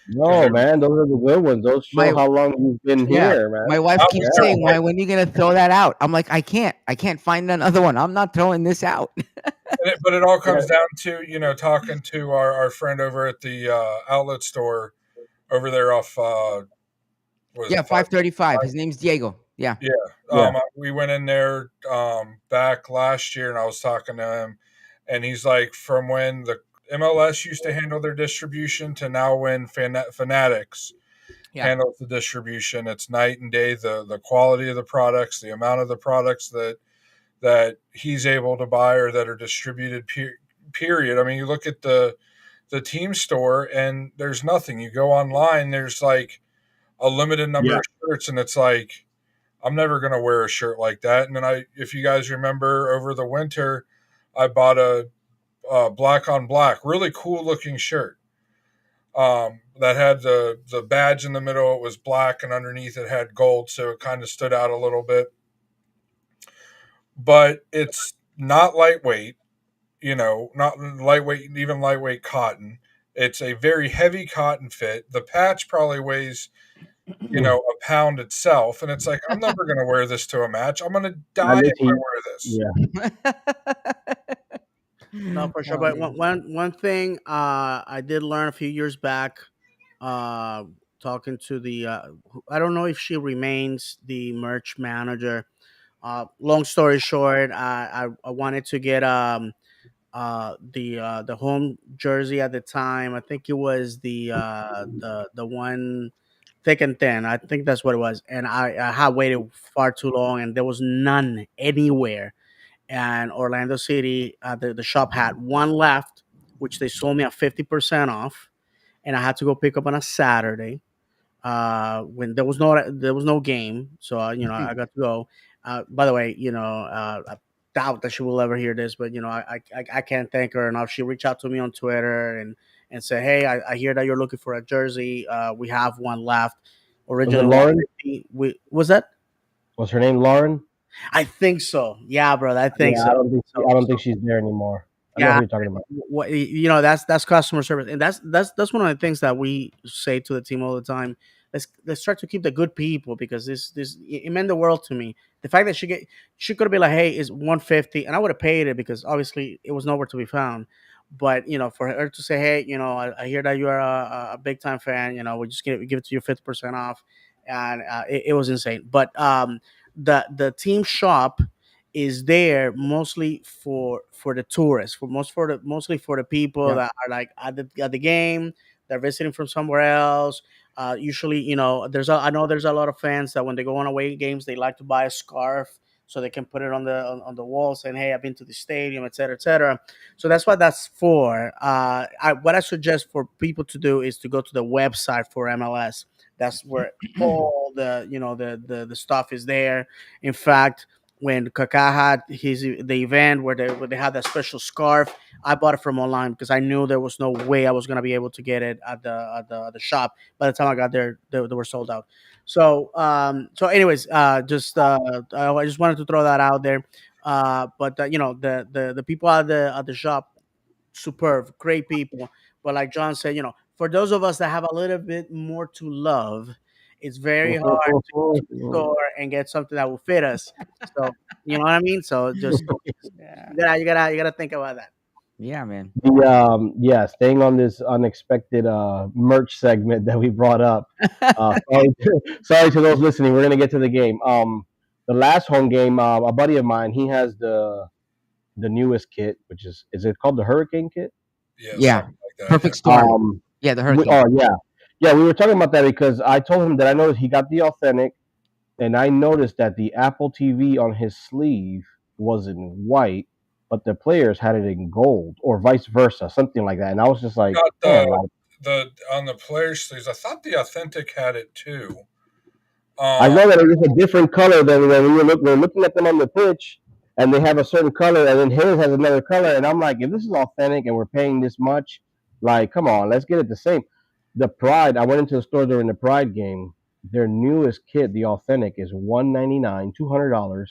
because No, man, those are the good ones. Those show My how long you've been Yeah, here, man. my wife I keeps was Yeah. saying, "Why? When are you gonna throw that out?" I'm like, I can't find another one. I'm not throwing this out." But it all Yeah. comes down to talking to our friend over at the outlet store over there off what is Yeah, it 535. His name's Diego. Yeah. Yeah. Yeah. We went in there back last year, and I was talking to him, and he's like, from when the MLS used to handle their distribution to now when Fanatics Yeah. handles the distribution, it's night and day. The quality of the products, the amount of the products that he's able to buy or that are distributed. Period. I mean, you look at the team store, and there's nothing. You go online, there's like a limited number Yeah. of shirts, and it's like I'm never going to wear a shirt like that. And then if you guys remember, over the winter, I bought a black on black, really cool looking shirt that had the badge in the middle. It was black, and underneath it had gold, so it kind of stood out a little bit. But it's not lightweight, not lightweight, even lightweight cotton. It's a very heavy cotton fit. The patch probably weighs a pound itself, and it's like I'm never going to wear this to a match. I'm going to die At if least I he, wear this. yeah. No, for sure. Oh, But man. one thing I did learn a few years back, uh, talking to the I don't know if she remains the merch manager. Long story short, I wanted to get the home jersey at the time. I think it was the one thick and thin. I think that's what it was. And I had waited far too long, and there was none anywhere. And Orlando City, the shop had one left, which they sold me at 50% off, and I had to go pick up on a Saturday when there was no game, so I got to go. By the way, I doubt that she will ever hear this, but I can't thank her enough. She reached out to me on Twitter and said, "Hey, I hear that you're looking for a jersey. We have one left. Was it Originally Lauren? 150. Was that? Was her name Lauren? I think so. Yeah, brother. I think Yeah, so. I don't think she's there anymore. I know Yeah, who you're talking about. that's customer service, and that's one of the things that we say to the team all the time. Let's try to keep the good people, because this it meant the world to me. The fact that she could have been like, hey, it's 150, and I would have paid it, because obviously it was nowhere to be found. But for her to say, hey, I hear that you are a big time fan, we just give it to you 50% off, and it was insane. But the team shop is there mostly for the tourists, mostly for the people Yeah. that are like at the game, they're visiting from somewhere else. Usually, I know there's a lot of fans that when they go on away games, they like to buy a scarf so they can put it on the wall, saying, "Hey, I've been to the stadium," et cetera, et cetera. So that's what that's for. What I suggest for people to do is to go to the website for MLS. That's where all the stuff is there. In fact, when Kaká had the event where they had that special scarf, I bought it from online because I knew there was no way I was gonna be able to get it at the shop. By the time I got there, they were sold out. So anyways, I just wanted to throw that out there. But the people at the shop, superb, great people. But like John said, for those of us that have a little bit more to love, it's very hard to go to the store and get something that will fit us. So you know what I mean. So just Yeah. you gotta think about that. Yeah, man. Yeah, staying on this unexpected merch segment that we brought up. Sorry to those listening. We're gonna get to the game. The last home game, a buddy of mine, he has the newest kit, which is it called the Hurricane kit? Yeah, Yeah. something like that. Perfect storm. Um, Yeah, the hurricane. oh yeah, yeah. We were talking about that because I told him that I noticed he got the authentic, and I noticed that the Apple TV on his sleeve was in white, but the players had it in gold, or vice versa, something like that. And I was just like, Got man, like, the on the player sleeves. I thought the authentic had it too. I know that it was a different color than when we're looking at them on the pitch, and they have a certain color, and then his has another color. And I'm like, if this is authentic and we're paying this much, like, come on, let's get it the same. The Pride, I went into the store during the Pride game. Their newest kit, the authentic, is $199, $200,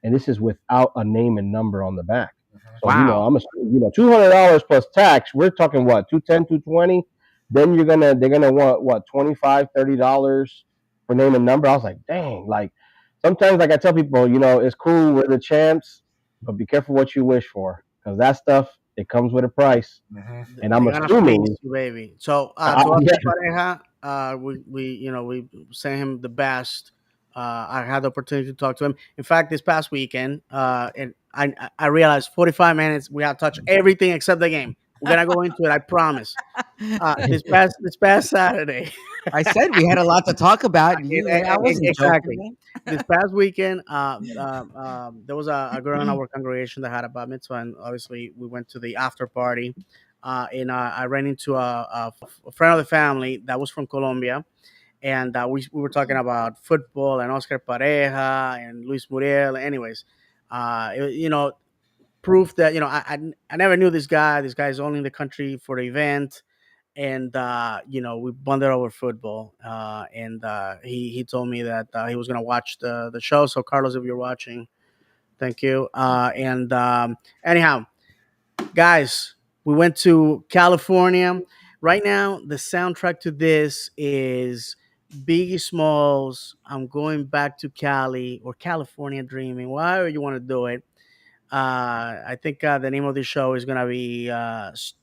and this is without a name and number on the back. So Wow. I'm assuming, $200 plus tax. We're talking what, 210, 220. Then they're gonna want what, 25, $30 for name and number. I was like, dang, like sometimes like I tell people, it's cool, we're the champs, but be careful what you wish for, because that stuff, it comes with a price. And I'm They're gonna fleece assuming, you, baby. So to yeah, Oscar Pareja, we sent him the best. I had the opportunity to talk to him. In fact, this past weekend, and I realized 45 minutes we have touched everything except the game. We're gonna go into it, I promise. This past Saturday, I said we had a lot to talk about. I wasn't exactly. joking. This past weekend, there was a girl in our congregation that had a bat mitzvah, and obviously we went to the after party. And I ran into a friend of the family that was from Colombia, and we were talking about football and Oscar Pareja and Luis Muriel. Anyways, proof that I never knew this guy. This guy is only in the country for the event, and we bonded over football. And he told me that he was gonna watch the show. So Carlos, if you're watching, thank you. And anyhow, guys, we went to California. Right now, the soundtrack to this is Biggie Smalls. I'm going back to Cali, or California Dreaming, however you want to do it. I think the name of the show is gonna be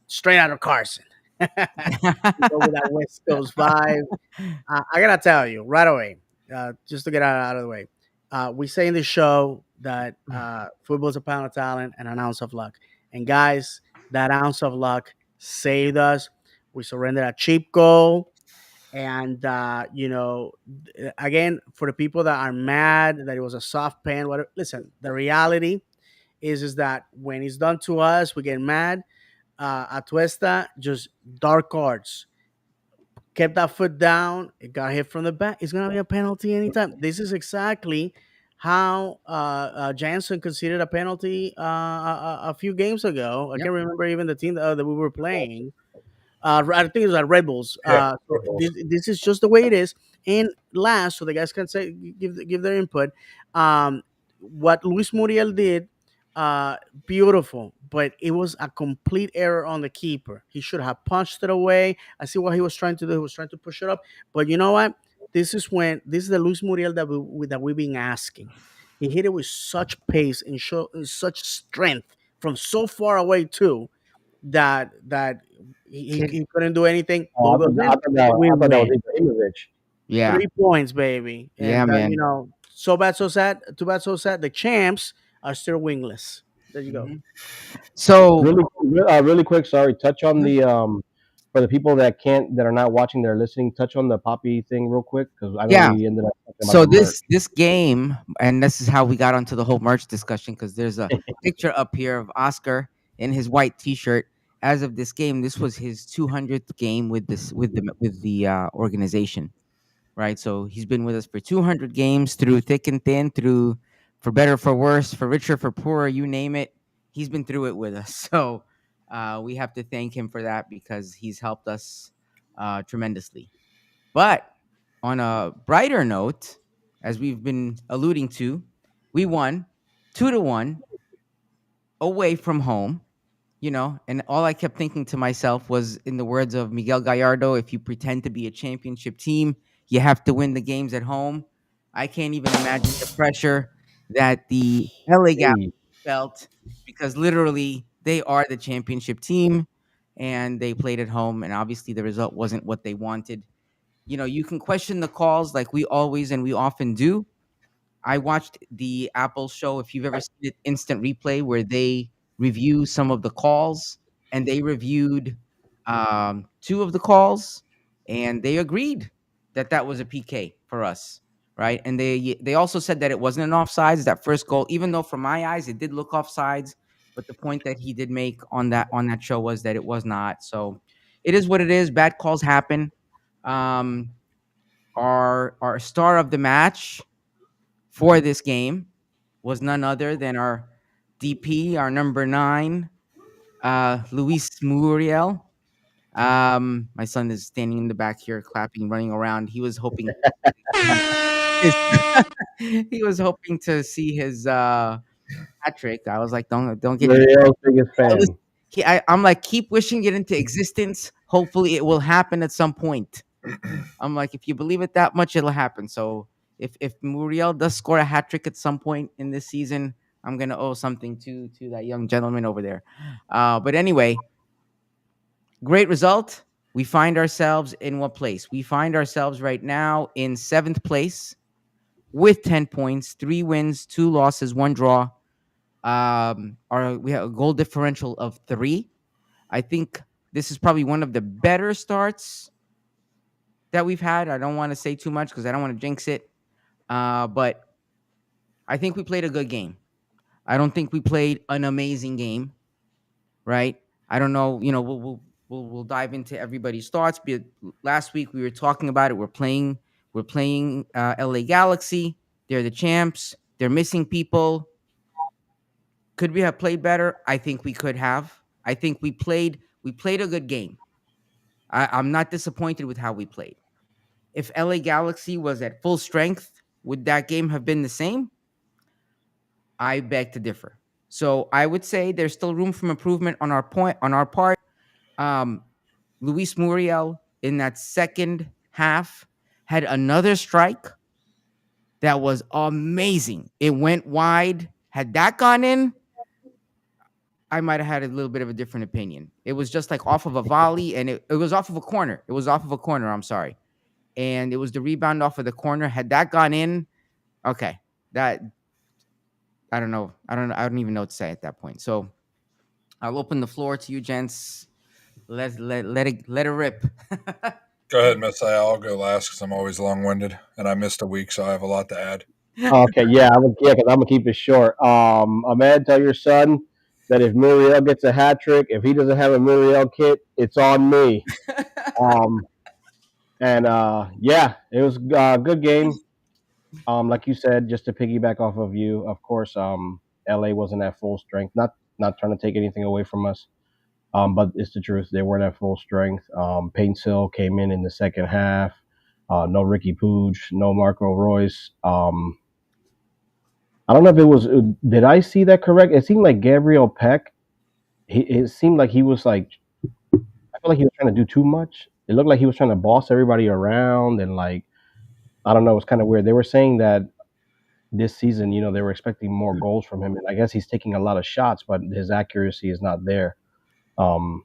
Straight Outta Carson. Go with that West Coast vibe. I gotta tell you right away, just to get out of the way. We say in the show that football is a pound of talent and an ounce of luck. And guys, that ounce of luck saved us. We surrendered a cheap goal. And again, for the people that are mad that it was a soft pen, whatever, listen, the reality is that when it's done to us, we get mad. Atuesta, just dark cards. Kept that foot down. It got hit from the back. It's gonna be a penalty anytime. This is exactly how Jansen conceded a penalty a few games ago. I Yep. can't remember even the team that we were playing. I think it was at Red Bulls. Yeah, So Red Bulls. this is just the way it is. And last, so the guys can say give their input. What Luis Muriel did, uh, beautiful, but it was a complete error on the keeper. He should have punched it away. I see what he was trying to do. He was trying to push it up, but you know what? This is the Luis Muriel that we've been asking. He hit it with such pace and such strength from so far away too that he couldn't do anything. oh, But I thought that, we I thought that was win. Ibrahimovic. Yeah. 3 points, baby. Yeah, And man. so bad, so sad. Too bad, so sad. The champs are still wingless. There you go. So Really quick, sorry. Touch on the for the people that are not watching, they're listening, touch on the Poppy thing real quick because I know Yeah. we ended up talking about So the merch. this game, and this is how we got onto the whole merch discussion, because there's a picture up here of Oscar in his white T-shirt. As of this game, this was his 200th game with the organization, right? So he's been with us for 200 games, through thick and thin, through for better, for worse, for richer, for poorer, you name it. He's been through it with us. So we have to thank him for that, because he's helped us tremendously. But on a brighter note, as we've been alluding to, we won 2-1 away from home, and all I kept thinking to myself was, in the words of Miguel Gallardo, if you pretend to be a championship team, you have to win the games at home. I can't even imagine the pressure that the LA Galaxy Hey, felt, because literally they are the championship team and they played at home, and obviously the result wasn't what they wanted. You can question the calls, like we always and we often do. I watched the Apple show, if you've ever seen it, Instant Replay, where they review some of the calls, and they reviewed two of the calls, and they agreed that that was a PK for us, right? And they also said that it wasn't an offsides, that first goal, even though from my eyes it did look offsides. But the point that he did make on that show was that it was not. So it is what it is. Bad calls happen. Um, our star of the match for this game was none other than our DP, our number 9, Luis Muriel. My son is standing in the back here, clapping, running around. He was hoping his he was hoping to see his hat trick. I was like, don't get your L'Oreal's biggest fan. I'm like, keep wishing it into existence. Hopefully it will happen at some point. I'm like, if you believe it that much, it'll happen. So if Muriel does score a hat trick at some point in this season, I'm gonna owe something to that young gentleman over there. But anyway, great result. We find ourselves in what place? We find ourselves right now in 7th place with 10 points, 3 wins, 2 losses, 1 draw. We have a goal differential of 3. I think this is probably one of the better starts that we've had. I don't want to say too much because I don't want to jinx it. But I think we played a good game. I don't think we played an amazing game, right? I don't know. We'll dive into everybody's thoughts. But last week we were talking about it. We're playing LA Galaxy. They're the champs. They're missing people. Could we have played better? I think we could have. I think we played a good game. I'm not disappointed with how we played. If LA Galaxy was at full strength, would that game have been the same? I beg to differ. So I would say there's still room for improvement on our part. Um, Luis Muriel in that second half had another strike that was amazing. It went wide. Had that gone in, I might have had a little bit of a different opinion. It was just like off of a volley, and it was off of a corner. It was off of a corner. I'm sorry. And it was the rebound off of the corner. Had that gone in, okay, that I don't know. I don't even know what to say at that point. So I'll open the floor to you, gents. Let it rip. Go ahead, Miss A. I'll go last because I'm always long-winded, and I missed a week, so I have a lot to add. Okay, yeah, because I'm gonna keep it short. Ahmed, tell your son that if Muriel gets a hat trick, if he doesn't have a Muriel kit, it's on me. Um, and yeah, it was a good game. Like you said, just to piggyback off of you, of course, LA wasn't at full strength. Not trying to take anything away from us. But it's the truth. They weren't at full strength. Paintsill came in the second half. No Ricky Pooge, no Marco Royce. I don't know if it was. Did I see that correct? It seemed like Gabriel Peck. It seemed like he was like. I feel like he was trying to do too much. It looked like he was trying to boss everybody around, and like I don't know. It was kind of weird. They were saying that this season, they were expecting more goals from him, and I guess he's taking a lot of shots, but his accuracy is not there. Um,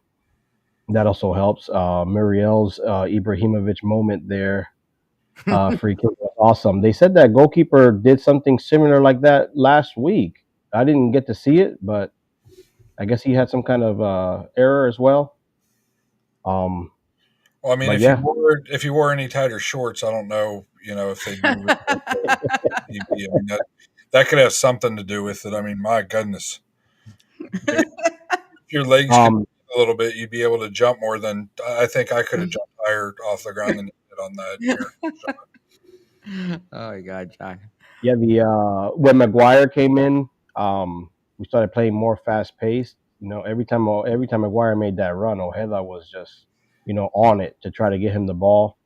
that also helps. Muriel's Ibrahimovic moment there, free kick was awesome. They said that goalkeeper did something similar like that last week. I didn't get to see it, but I guess he had some kind of error as well. Well, I mean, But yeah, if you wore any tighter shorts, I don't know, if they knew TV. I mean, that could have something to do with it. I mean, my goodness, maybe if your legs could um, a little bit, you'd be able to jump more than I think I could have jumped higher off the ground than you did on that air. Oh my God, John. yeah, the when McGuire came in, we started playing more fast paced. Every time McGuire made that run, Ojeda was just on it to try to get him the ball.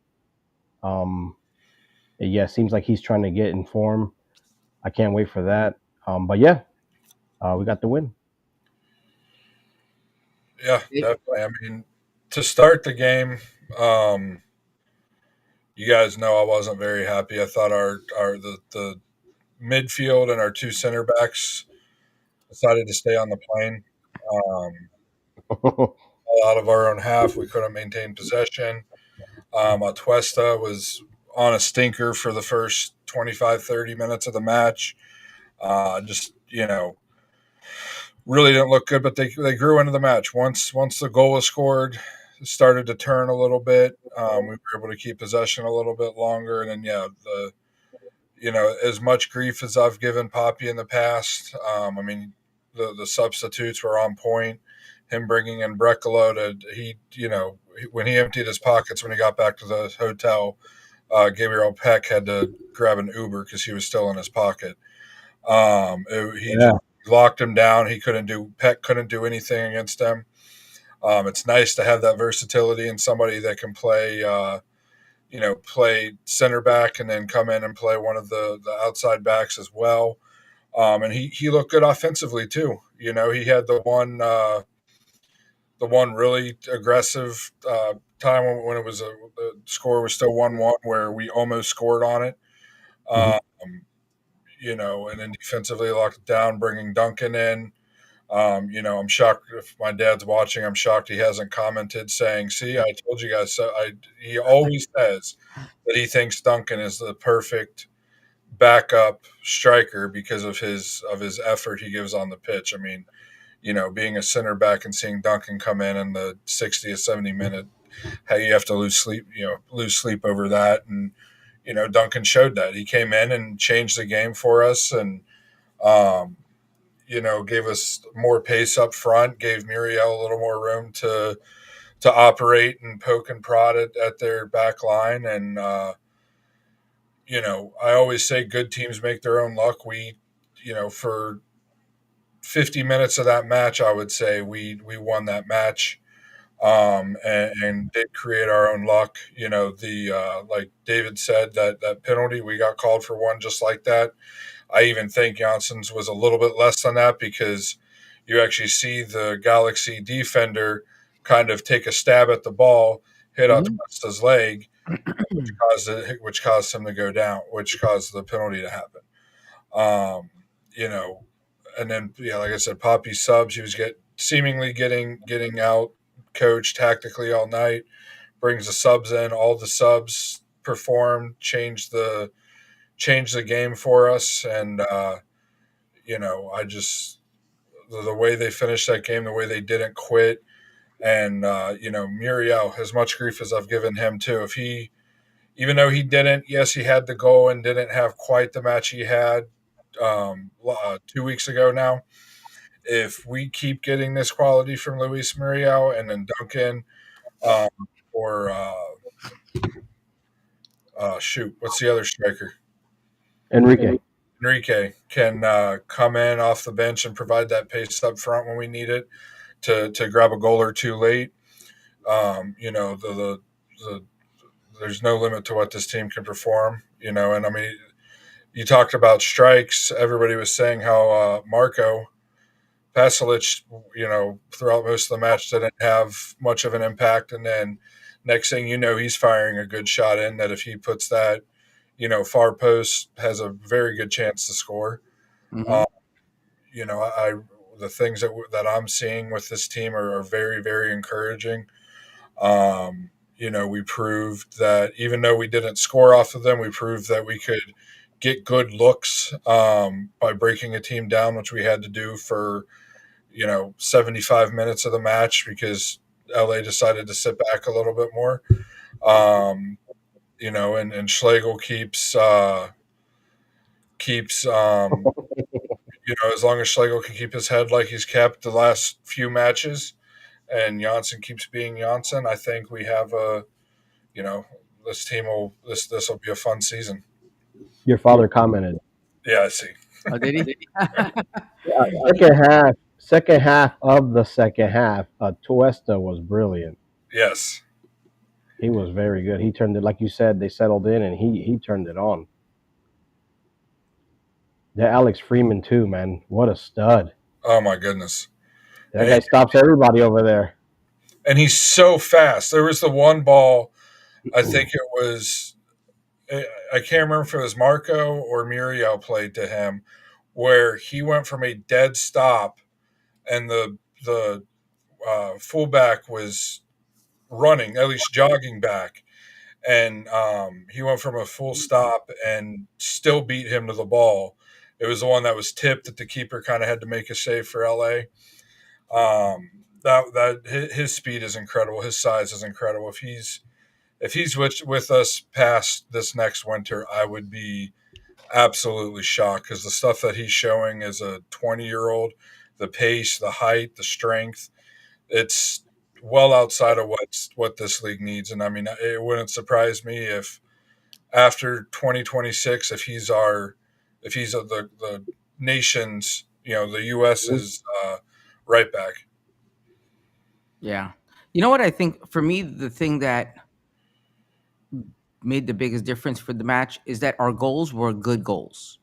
Um, yeah, seems like he's trying to get in form. I can't wait for that. But yeah, we got the win. Yeah, definitely. I mean, to start the game, um, you guys know I wasn't very happy. I thought the midfield and our two center backs decided to stay on the plane. Out of our own half, we couldn't maintain possession. Atuesta was on a stinker for the first 25, 30 minutes of the match. Just, really didn't look good, but they grew into the match. Once the goal was scored, it started to turn a little bit. We were able to keep possession a little bit longer. And then, yeah, as much grief as I've given Poppy in the past, I mean, the substitutes were on point. Him bringing in Brecalo when he emptied his pockets when he got back to the hotel, Gabriel Peck had to grab an Uber because he was still in his pocket. He Yeah. just locked him down. Peck couldn't do anything against him. It's nice to have that versatility and somebody that can play center back and then come in and play one of the outside backs as well. And he looked good offensively too. He had the one really aggressive time when the score was still 1-1 where we almost scored on it. Mhm. And then defensively locked it down, bringing Duncan in. I'm shocked if my dad's watching. I'm shocked he hasn't commented saying, "See, I told you guys." So he always says that he thinks Duncan is the perfect backup striker because of his effort he gives on the pitch. I mean, being a center back and seeing Duncan come in the 60th, 70 minute, how you have to lose sleep over that. And, Duncan showed that. He came in and changed the game for us and, gave us more pace up front, gave Muriel a little more room to operate and poke and prod at their back line. And, I always say good teams make their own luck. For 50 minutes of that match, I would say we won that match, and did create our own luck. Like David said, that penalty we got called for one just like that. I even think Johnson's was a little bit less than that because you actually see the Galaxy defender kind of take a stab at the ball, hit Mhm. Atuesta's leg, which caused him to go down, which caused the penalty to happen. Um, you know, and then yeah, like I said, Poppy subs. He was seemingly getting out coached tactically all night. Brings the subs in. All the subs performed, changed the game for us, and I just the way they finished that game, the way they didn't quit, and Muriel, as much grief as I've given him too, if he even though he didn't, yes, he had the goal and didn't have quite the match he had 2 weeks ago now. If we keep getting this quality from Luis Muriel and then Duncan, um, or shoot, what's the other striker? Enrique. Enrique can come in off the bench and provide that pace up front when we need it to grab a goal or two late. The there's no limit to what this team can perform. And I mean, you talked about strikes. Everybody was saying how Marco Pasalic, throughout most of the match didn't have much of an impact. And then next thing you know, he's firing a good shot in that if he puts that, far post, has a very good chance to score. Mhm. I the things that I'm seeing with this team are very, very encouraging. We proved that even though we didn't score off of them, we proved that we could get good looks by breaking a team down, which we had to do for 75 minutes of the match because LA decided to sit back a little bit more. Um, and Schlegel keeps as long as Schlegel can keep his head like he's kept the last few matches, and Janssen keeps being Janssen, I think we have you know, this will be a fun season. Your father commented. Yeah, I see. Oh, did he? Yeah, second half of the second half, Tuesta was brilliant. Yes. He was very good. He turned it, like you said, they settled in, and he turned it on. Yeah, Alex Freeman too, man. What a stud! Oh my goodness. That guy stops everybody over there. And he's so fast. There was the one ball, I think it was, I can't remember if it was Marco or Muriel played to him, where he went from a dead stop, and the fullback was running, at least jogging back, and he went from a full stop and still beat him to the ball. It was the one that was tipped that the keeper kind of had to make a save for LA. That his speed is incredible. His size is incredible. If he's with us past this next winter, I would be absolutely shocked because the stuff that he's showing as a 20-year-old, the pace, the height, the strength, it's well outside of what this league needs. And I mean, it wouldn't surprise me if after 2026, if he's the nation's, the U.S.'s right back. Yeah. You know what I think for me, the thing that made the biggest difference for the match is that our goals were good goals.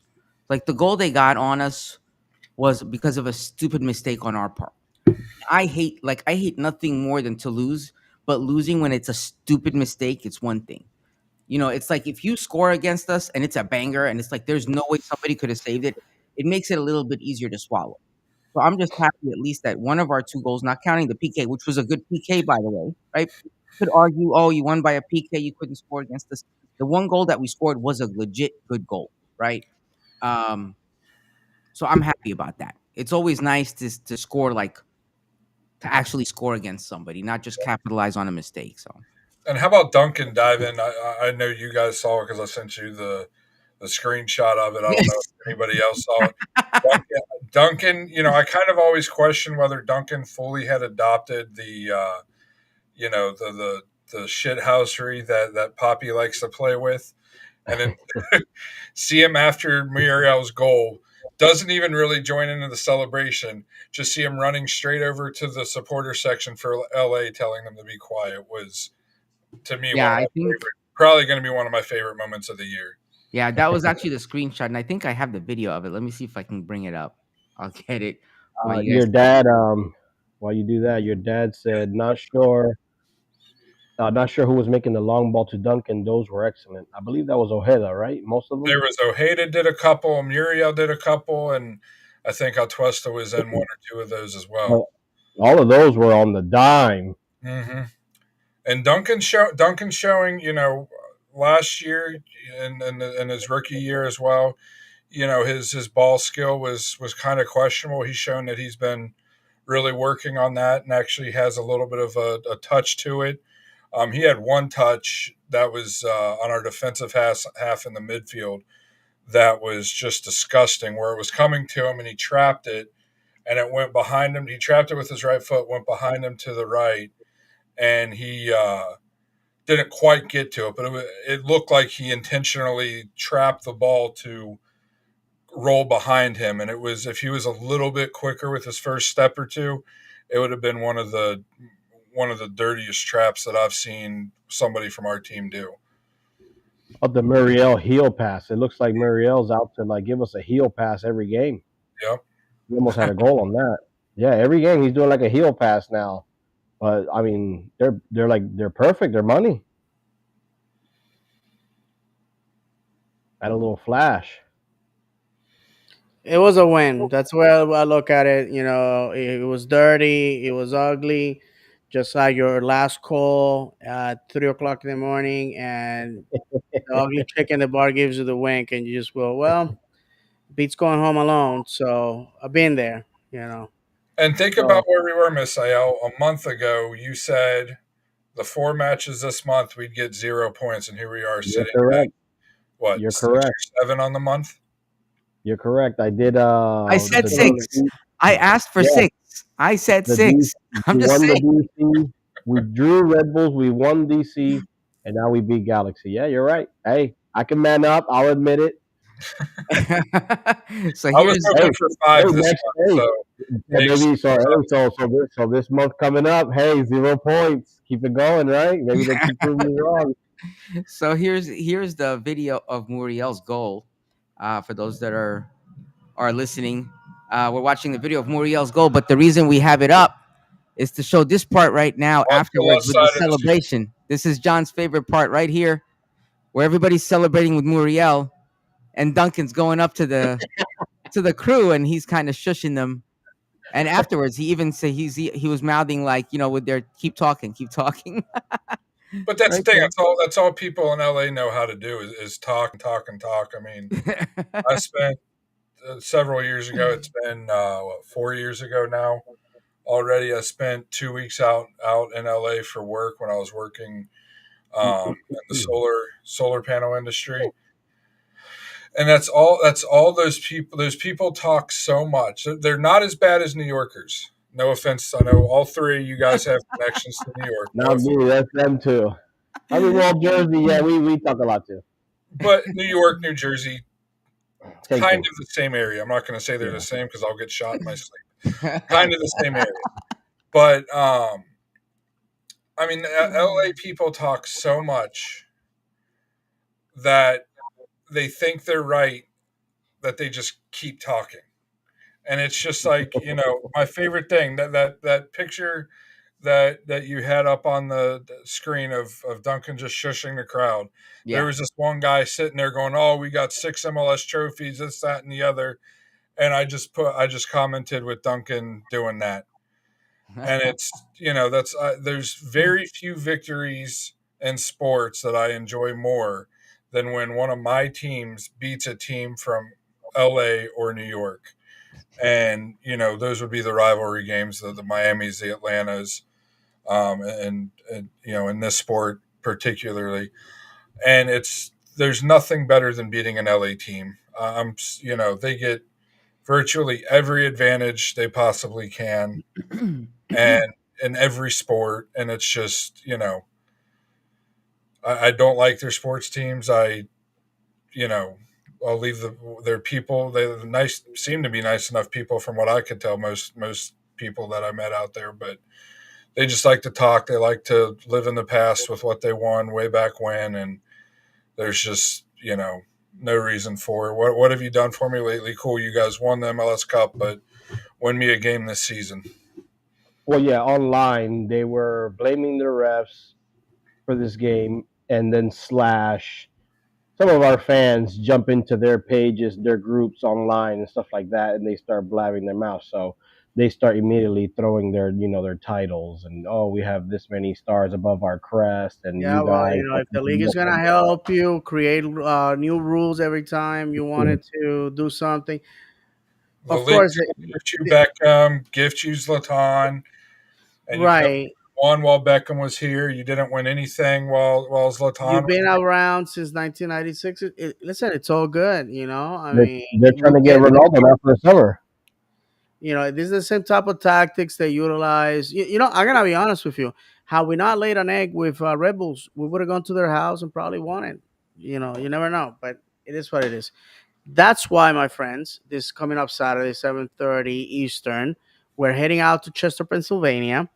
Like the goal they got on us was because of a stupid mistake on our part. I hate nothing more than to lose, but losing when it's a stupid mistake, it's one thing. It's like if you score against us and it's a banger and it's like there's no way somebody could have saved it, it makes it a little bit easier to swallow. So I'm just happy at least that one of our two goals, not counting the PK, which was a good PK by the way, right? You could argue, oh, you won by a PK, you couldn't score against us. The one goal that we scored was a legit good goal, right? Um, so I'm happy about that. It's always nice to score to actually score against somebody, not just capitalize on a mistake. So And how about Duncan dive in? I know you guys saw it because I sent you the screenshot of it. I don't know yes, if anybody else saw it. Duncan, I kind of always question whether Duncan fully had adopted the shithousery that Poppy likes to play with, and then see him after Muriel's goal. Doesn't even really join into the celebration. Just see him running straight over to the supporter section for LA, telling them to be quiet. Was to me one yeah, of I my think favorite, probably going to be one of my favorite moments of the year. yeah, that was actually the screenshot, and I think I have the video of it. Let me see if I can bring it up. I'll get it while you guys. Your dad, while you do that, your dad said, not sure who was making the long ball to Duncan. Those were excellent. I believe that was Ojeda, right? Most of them. There was Ojeda did a couple, Muriel did a couple, and I think Atuesta was in one or two of those as well. Well, all of those were on the dime. hmm And Duncan showing, last year in his rookie year as well. His ball skill was kind of questionable. He's shown that he's been really working on that and actually has a little bit of a touch to it. He had one touch that was on our defensive half in the midfield that was just disgusting, where it was coming to him and he trapped it and it went behind him. He trapped it with his right foot, went behind him to the right, and he didn't quite get to it, but it looked like he intentionally trapped the ball to roll behind him. And it was, if he was a little bit quicker with his first step or two, it would have been one of the dirtiest traps that I've seen somebody from our team do. Of the Muriel heel pass, it looks like Muriel's out to give us a heel pass every game. Yep. He almost had a goal on that. Yeah, every game he's doing like a heel pass now. But I mean, they're perfect. They're money. Add a little flash. It was a win. That's where I look at it. It was dirty. It was ugly. Just like your last call at 3 o'clock in the morning, and the ugly chick in the bar gives you the wink, and you just go, well, Beat's going home alone. So I've been there. And think So about where we were, Miss Ayel. A month ago, you said the 4 matches this month we'd get 0 points, and here we are you're sitting at correct. what, You're 6 correct. or 7 on the month. You're correct. I did I said the Absolutely. 6. I asked for yeah 6. I said the D 6. I'm we just won the saying. DC. We drew Red Bulls. We won DC, and now we beat Galaxy. Yeah, you're right. Hey, I can man up. I'll admit it. So I was here's Hey, hoping for hey, 5 this next month, hey, so yeah, maybe maybe 6 so. or Hey, so this month coming up. Hey, 0 points. Keep it going, right? Maybe they keep proving me wrong. so here's the video of Muriel's goal. For those that are listening, we're watching the video of Muriel's goal, but the reason we have it up is to show this part right now watch the afterwards left with the side of the screen. celebration. This is John's favorite part right here, where everybody's celebrating with Muriel, and Duncan's going up to the crew, and he's kind of shushing them. And afterwards, he even said he was mouthing like, with their keep talking, keep talking. But that's the Right thing. there. That's all people in LA know how to do is talk and talk and talk. I mean, I spent several years ago. It's been 4 years ago now already. I spent 2 weeks out in LA for work when I was working in the solar panel industry, and that's all those people. Those people talk so much. They're not as bad as New Yorkers. No offense. I know all three of you guys have connections to New York. No Not offense. me. That's them too. I mean, well, Jersey. Yeah, we talk a lot too. But New York, New Jersey, Same kind thing. of the same area. I'm not going to say they're Yeah. the same because I'll get shot in my sleep. Kind of the same area. But I mean, LA people talk so much that they think they're right, that they just keep talking. And it's just like, my favorite thing, that picture that you had up on the screen of Duncan just shushing the crowd. There Yeah. was this one guy sitting there going, "Oh, we got 6 MLS trophies, this, that, and the other." And I just commented with Duncan doing that. And it's, that's there's very few victories in sports that I enjoy more than when one of my teams beats a team from LA or New York. And those would be the rivalry games, the Miamis, the Atlantas, and in this sport particularly. And there's nothing better than beating an LA team. They get virtually every advantage they possibly can, and in every sport. And it's just, I don't like their sports teams. You know, I'll leave their people. They seem to be nice enough people from what I could tell. Most people that I met out there, but they just like to talk. They like to live in the past with what they won way back when, and there's just no reason for it. What have you done for me lately? Cool, you guys won the MLS Cup, but win me a game this season. Well, yeah, online they were blaming the refs for this game, and then slash some of our fans jump into their pages, their groups online and stuff like that, and they start blabbing their mouth. So they start immediately throwing their titles and, oh, we have this many stars above our crest, and Yeah, you well, guys. if the league is gonna help you create new rules every time you wanted to do something, The of league course, gift you Beckham, gift you Zlatan, and you've never right? won while Beckham was here. You didn't win anything while Zlatan You've was been here. around since 1996. Listen, it's all good, you know. I They're, mean, they're trying you to get get, Ronaldo out for the summer. this is the same type of tactics they utilize. I'm gonna be honest with you. Had we not laid an egg with Red Bulls, we would have gone to their house and probably won it. You never know, but it is what it is. That's why, my friends, this coming up Saturday, 7:30 Eastern, we're heading out to Chester, Pennsylvania,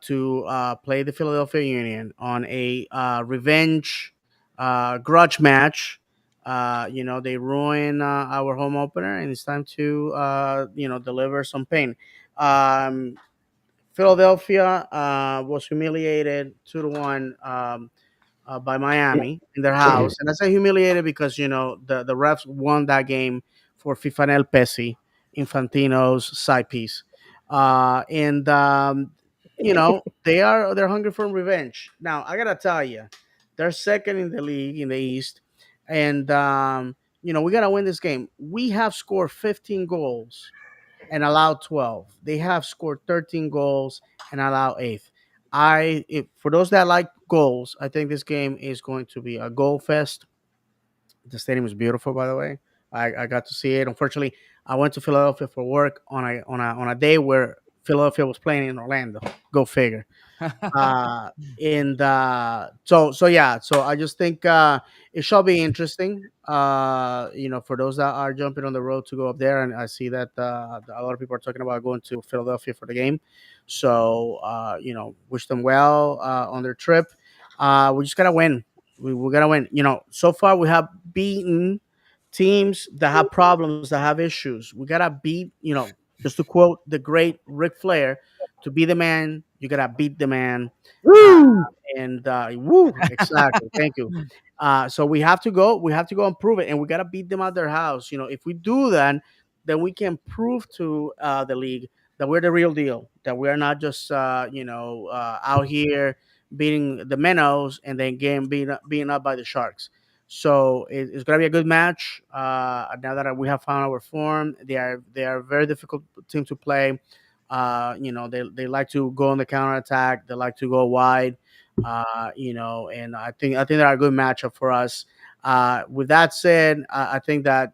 to play the Philadelphia Union on a revenge grudge match. They ruin our home opener, and it's time to deliver some pain. Um, Philadelphia was humiliated 2-1 by Miami in their house, and I say humiliated because the refs won that game for Fifanel Pesi, Infantino's side piece, and they're hungry for revenge. Now I gotta tell you, they're second in the league in the East, and we gotta win this game. We have scored 15 goals and allow 12. They have scored 13 goals and allow 8. For those that like goals, I think this game is going to be a goal fest. The stadium is beautiful, by the way. I got to see it. Unfortunately, I went to Philadelphia for work on a day where Philadelphia was playing in Orlando. Go figure. And so yeah, so I just think it shall be interesting, for those that are jumping on the road to go up there. And I see that a lot of people are talking about going to Philadelphia for the game, so wish them well on their trip. We just gotta win. We gotta win. So far we have beaten teams that have problems, that have issues. We gotta beat, just to quote the great Ric Flair, to be the man, you gotta beat the man. Uh, Woo! and woo, exactly. Thank you. So we have to go. We have to go and prove it, and we gotta beat them at their house. If we do that, then we can prove to the league that we're the real deal. That we are not just out here beating the minnows and then getting being up by the sharks. So it's gonna be a good match. Now that we have found our form, they are a very difficult team to play. They like to go on the counter attack. They like to go wide. And I think they're a good matchup for us. With that said, I think that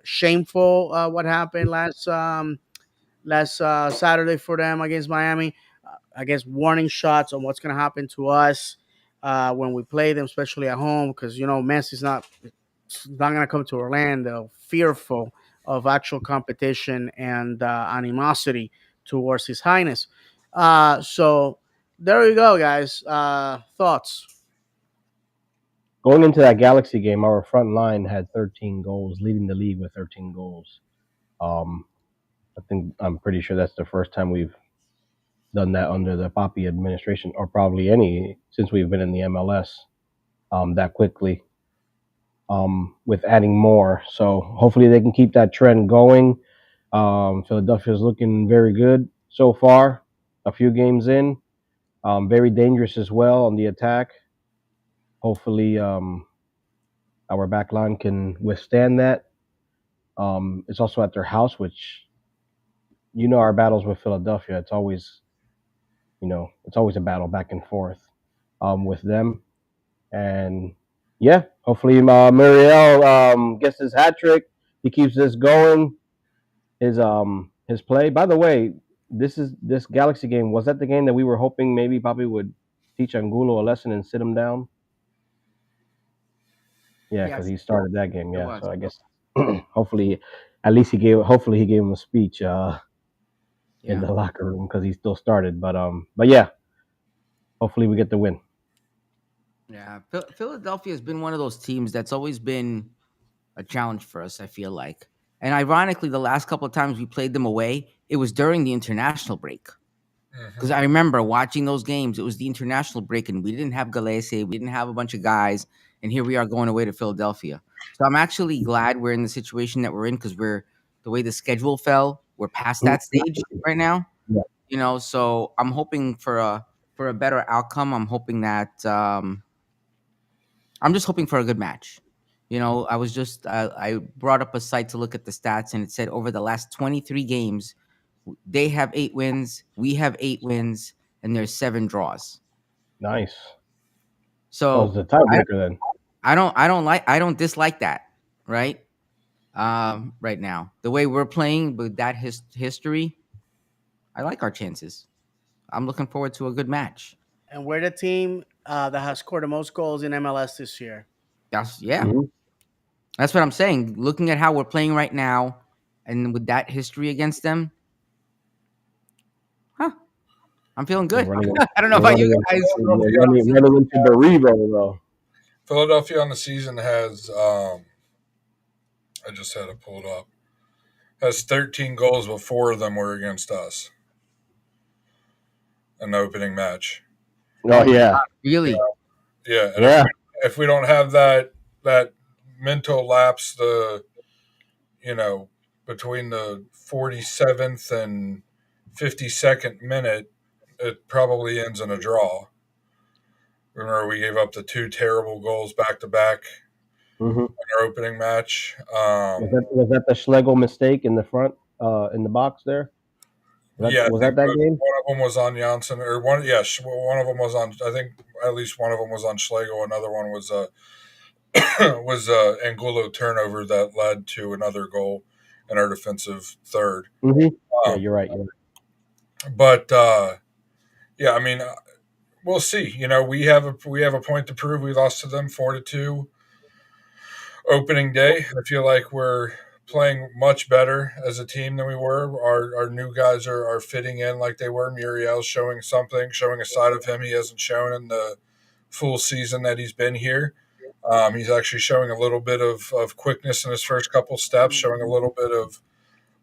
shameful what happened last Saturday for them against Miami. I guess warning shots on what's going to happen to us when we play them, especially at home, because Messi's not going to come to Orlando fearful of actual competition and animosity towards His Highness. So there you go, guys. Thoughts? Going into that Galaxy game, our front line had 13 goals, leading the league with 13 goals. Um, I'm pretty sure that's the first time we've done that under the Poppy administration, or probably any since we've been in the MLS that quickly. With adding more, so hopefully they can keep that trend going. Philadelphia's looking very good so far. A few games in, very dangerous as well on the attack. Hopefully, our back line can withstand that. It's also at their house, which our battles with Philadelphia. It's always a battle back and forth with them. And yeah, hopefully Muriel gets his hat trick. He keeps this going. His play. By the way, this Galaxy game, was that the game that we were hoping maybe Bobby would teach Angulo a lesson and sit him down? Yeah, because Yes, he started that game. it Yeah, was. so I guess hopefully, at least he gave him a speech in Yeah. the locker room because he still started. But yeah, hopefully we get the win. Yeah. Philadelphia has been one of those teams that's always been a challenge for us, I feel like. And ironically, the last couple of times we played them away, it was during the international break. Because I remember watching those games, it was the international break, and we didn't have Galese, we didn't have a bunch of guys, and here we are going away to Philadelphia. So I'm actually glad we're in the situation that we're in because the way the schedule fell, we're past that stage right now. Yeah. So I'm hoping for a better outcome. I'm just hoping for a good match. I brought up a site to look at the stats, and it said over the last 23 games, they have 8 wins, we have 8 wins, and there's 7 draws. Nice. So it's a tiebreaker then. I don't dislike that, right? Right now, the way we're playing with that history, I like our chances. I'm looking forward to a good match. And we're the team that has scored the most goals in MLS this year. Yeah. Mhm. That's what I'm saying. Looking at how we're playing right now, and with that history against them, I'm feeling good. I don't know about you guys. Running into the Revo though. Philadelphia on the season has I just had it pulled up. Has 13 goals, but 4 of them were against us in the opening match. Oh yeah, Really? Yeah, and yeah. if we don't have that mental lapse, between the 47th and 52nd minute, it probably ends in a draw. Remember, we gave up the 2 terrible goals back to back Mm-hmm. in our opening match. Was that the Schlegel mistake in the front? in the box there? Yeah, I Was think that game? one of them was on Janssen, or one. Yeah, one of them was on. I think at least one of them was on Schlegel. Another one was was Angulo turnover that led to another goal in our defensive third. Mm-hmm. Yeah, Um, you're right. but yeah, I mean, we'll see. You know, we have a point to prove. We lost to them 4-2 opening day. I feel like we're playing much better as a team than we were. Our new guys are fitting in like they were. Muriel's showing something, showing a side of him he hasn't shown in the full season that he's been here. He's actually showing a little bit of quickness in his first couple steps, showing a little bit of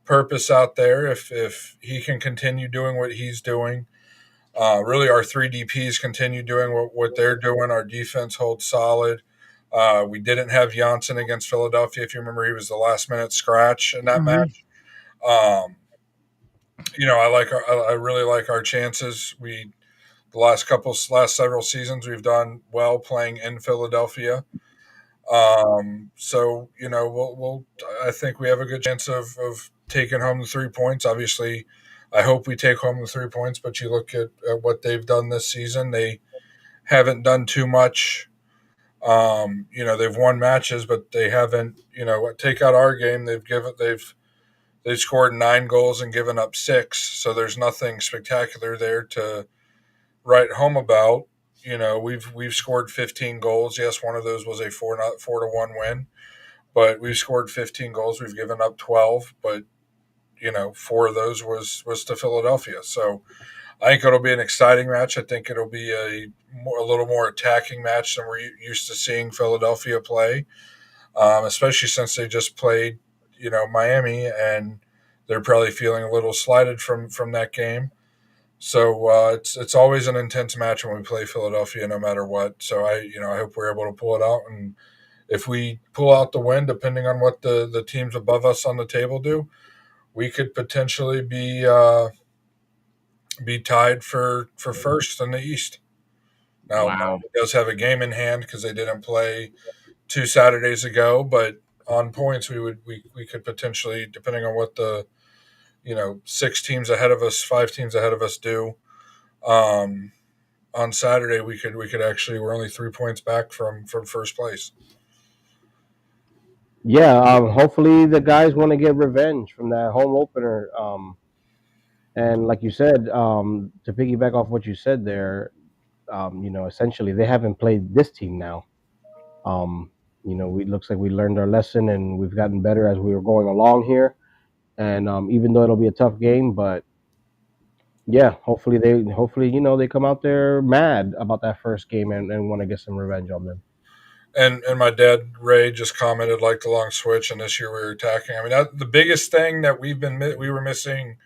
purpose out there. If he can continue doing what he's doing, really our three DPs continue doing what they're doing. Our defense holds solid. We didn't have Janssen against Philadelphia. If you remember, he was the last minute scratch in that Mhm. match. You know, I really like our chances. The last several seasons we've done well playing in Philadelphia. So you know, I think we have a good chance of taking home the 3 points. Obviously, I hope we take home the 3 points. But you look at what they've done this season; they haven't done too much. You know, they've won matches, but they haven't. You know, take out our game, they've scored 9 goals and given up 6. So there's nothing spectacular there to write home about. You know, we've scored 15 goals. Yes, one of those was a 4-1 win, but we've scored 15 goals. We've given up 12, but you know, 4 of those was to Philadelphia. So I think it'll be an exciting match. I think it'll be a little more attacking match than we're used to seeing Philadelphia play, especially since they just played, you know, Miami, and they're probably feeling a little slighted from that game. So it's always an intense match when we play Philadelphia, no matter what. So I hope we're able to pull it out, and if we pull out the win, depending on what the teams above us on the table do, we could potentially be tied for first in the East. Now, Wow. Miami does have a game in hand because they didn't play 2 Saturdays ago, but on points we could potentially, depending on what the 6 teams ahead of us, 5 teams ahead of us do. Um, on Saturday, we could actually, we're only 3 points back from first place. Yeah. Hopefully the guys want to get revenge from that home opener. And like you said, to piggyback off what you said there, essentially they haven't played this team now. We looks like we learned our lesson and we've gotten better as we were going along here. And even though it'll be a tough game, but yeah, hopefully they come out there mad about that first game and want to get some revenge on them. And my dad Ray just commented like the long switch, and this year we were attacking. I mean, the biggest thing that we were missing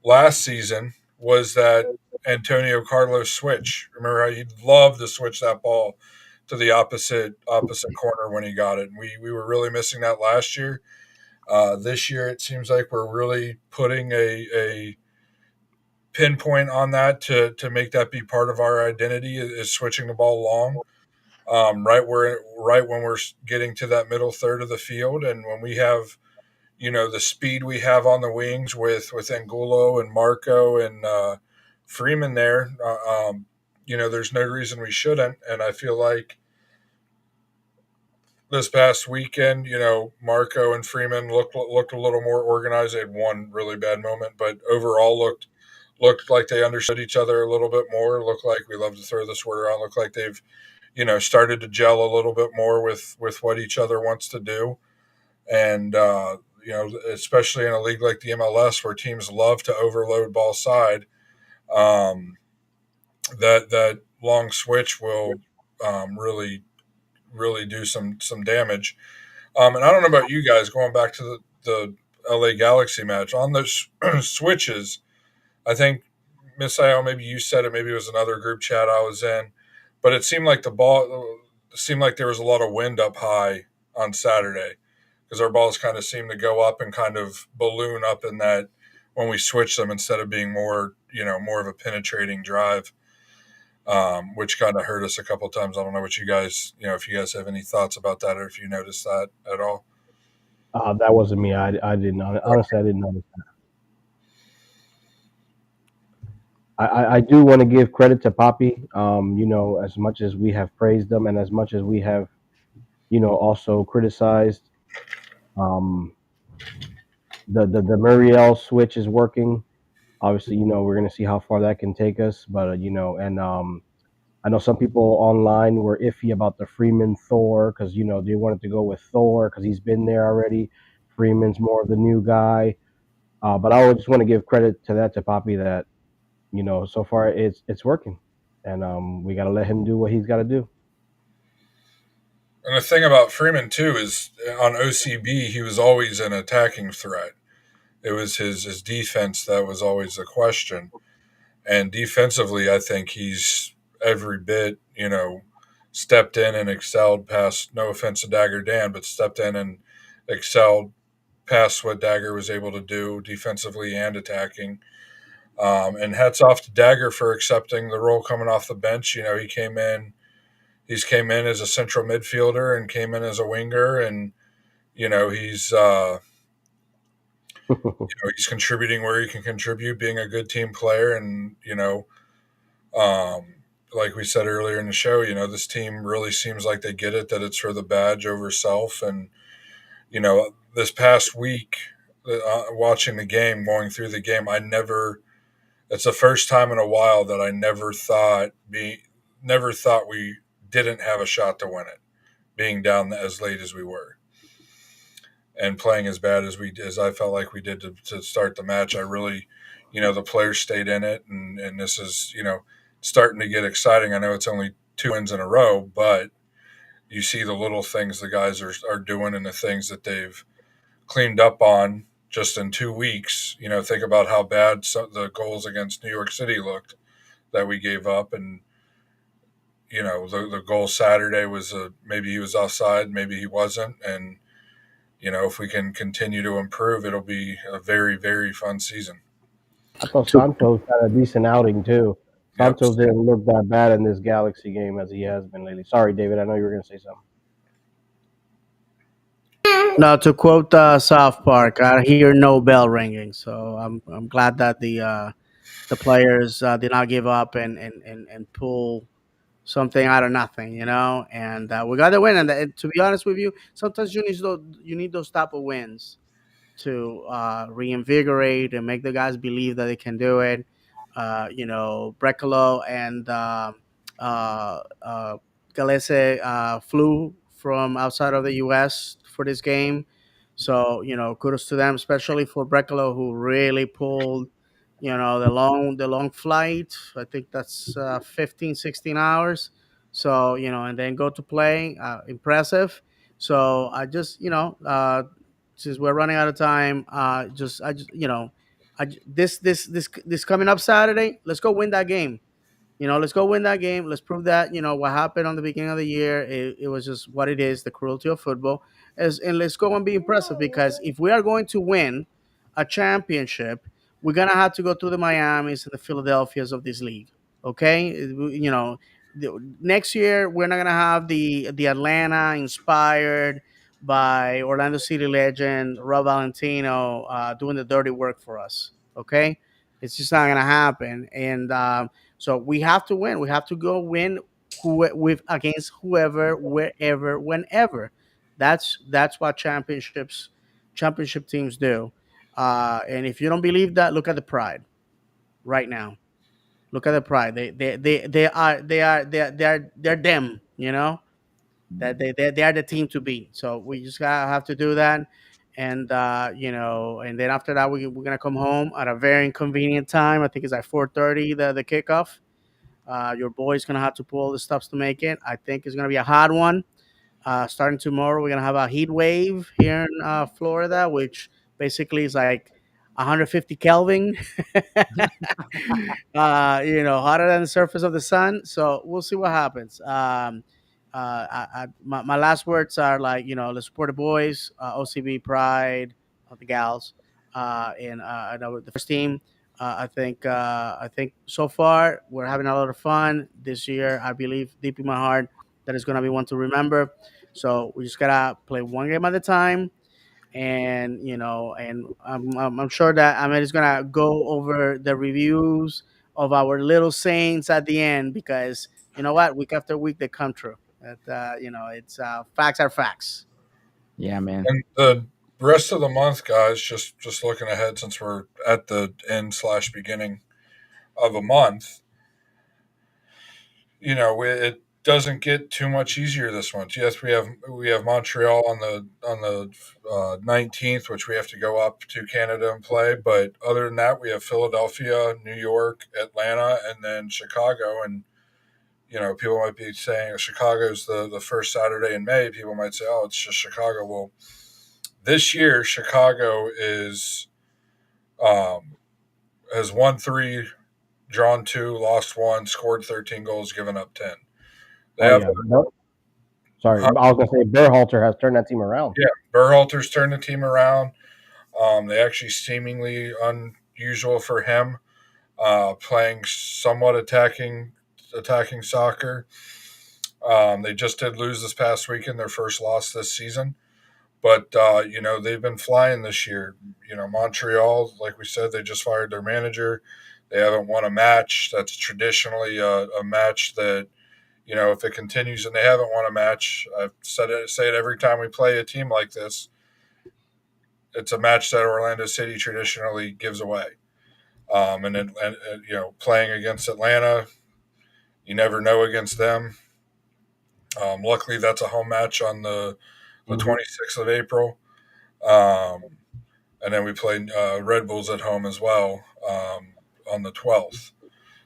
last season was that Antonio Carlos switch. Remember how he'd love to switch that ball to the opposite corner when he got it. And we were really missing that last year. This year, it seems like we're really putting a pinpoint on that to make that be part of our identity is switching the ball long. Right when we're getting to that middle third of the field, and when we have the speed we have on the wings with Angulo and Marco and Freeman there, there's no reason we shouldn't. And I feel like this past weekend, Marco and Freeman looked a little more organized. They had one really bad moment, but overall looked like they understood each other a little bit more. Looked like, we love to throw this word around, looked like they've started to gel a little bit more with what each other wants to do. And especially in a league like the MLS where teams love to overload ball side, that long switch will really do some damage. And I don't know about you guys, going back to the LA Galaxy match on those switches. I think Miss Io, maybe you said it, maybe it was another group chat I was in, but it seemed like there was a lot of wind up high on Saturday, because our balls kind of seemed to go up and kind of balloon up in that when we switch them, instead of being more of a penetrating drive, which kind of hurt us a couple of times. I don't know what you guys, if you guys have any thoughts about that, or if you noticed that at all. That wasn't me. I didn't honestly. I didn't notice. I do want to give credit to Poppy. As much as we have praised them and as much as we have, also criticized, um, the Muriel switch is working. Obviously, we're going to see how far that can take us. But, and I know some people online were iffy about the Freeman Thor because, they wanted to go with Thor because he's been there already. Freeman's more of the new guy. But I would just want to give credit to Poppy that, so far it's working. And we got to let him do what he's got to do. And the thing about Freeman too is on OCB he was always an attacking threat. It was his defense that was always the question. And defensively, I think he's every bit, stepped in and excelled past, no offense to Dagger Dan, but stepped in and excelled past what Dagger was able to do defensively and attacking. And hats off to Dagger for accepting the role coming off the bench. He's came in as a central midfielder and came in as a winger, and you know he's he's contributing where he can contribute, being a good team player, and um, like we said earlier in the show, this team really seems like they get it that it's for the badge over self, and this past week, watching the game, going through the game, I never. It's the first time in a while that I never thought we didn't have a shot to win it, being down as late as we were and playing as bad as I felt like we did to start the match. I really, the players stayed in it, and this is starting to get exciting. I know it's only 2 wins in a row, but you see the little things the guys are doing and the things that they've cleaned up on just in 2 weeks. Think about how bad the goals against New York City looked that we gave up, and the goal Saturday was maybe he was offside, maybe he wasn't, and if we can continue to improve, it'll be a very, very fun season. I thought Santos had a decent outing too. Yep. Santos didn't look that bad in this Galaxy game as he has been lately. Sorry, David. I know you were going to say something. Now, to quote South Park, I hear no bell ringing, so I'm glad that the players did not give up and pull something out of nothing, and we got the win. And to be honest with you, sometimes you need those type of wins to reinvigorate and make the guys believe that they can do it. Brecalo and Galese flew from outside of the U.S. for this game. So, kudos to them, especially for Brecalo, who really pulled, the long flight. I think that's 15, 16 hours. So, and then go to play. Impressive. So I just, since we're running out of time, this coming up Saturday, let's go win that game. Let's go win that game. Let's prove that what happened on the beginning of the year. It was just what it is, the cruelty of football. And let's go and be impressive, because if we are going to win a championship, we're gonna have to go to the Miamis and the Philadelphias of this league. Okay, next year we're not gonna have the Atlanta inspired by Orlando City legend Rob Valentino doing the dirty work for us. Okay, it's just not gonna happen. And so we have to win. We have to go win with against whoever, wherever, whenever. That's what championship teams do. And if you don't believe that, look at the Pride right now. Look at the Pride. They're them. That they are the team to beat. So we just gotta have to do that. And and then after that we're gonna come home at a very inconvenient time. I think it's at 4:30 the kickoff. Your boy's gonna have to pull all the stops to make it. I think it's gonna be a hard one. Starting tomorrow, we're gonna have a heat wave here in Florida, which basically is like 150 Kelvin. Hotter than the surface of the sun. So we'll see what happens. My last words are like, let's support the boys, OCB Pride, the gals, and the first team. I think so far we're having a lot of fun this year. I believe deep in my heart that it's gonna be one to remember. So we just gotta play one game at a time. and and I'm sure that Ahmed is gonna go over the reviews of our little saints at the end, because you know what, week after week they come true. That it's facts are facts. Yeah, man. And the rest of the month, guys, just looking ahead since we're at the end slash beginning of a month, it doesn't get too much easier this month. Yes, we have Montreal on the 19th, which we have to go up to Canada and play. But other than that, we have Philadelphia, New York, Atlanta, and then Chicago. And people might be saying Chicago's the first Saturday in May. People might say, "Oh, it's just Chicago." Well, this year Chicago um, has won 3, drawn 2, lost 1, scored 13 goals, given up 10. They Oh have yeah. Sorry, I was gonna say Berhalter has turned that team around. Yeah, Berhalter's turned the team around. They actually seemingly unusual for him, playing somewhat attacking soccer. They just did lose this past weekend, their first loss this season. But they've been flying this year. Montreal, like we said, they just fired their manager. They haven't won a match. That's traditionally a match that, if it continues and they haven't won a match, I've say it every time we play a team like this. It's a match that Orlando City traditionally gives away. Playing against Atlanta, you never know against them. Luckily, that's a home match on the 26th of April. And then we play Red Bulls at home as well on the 12th.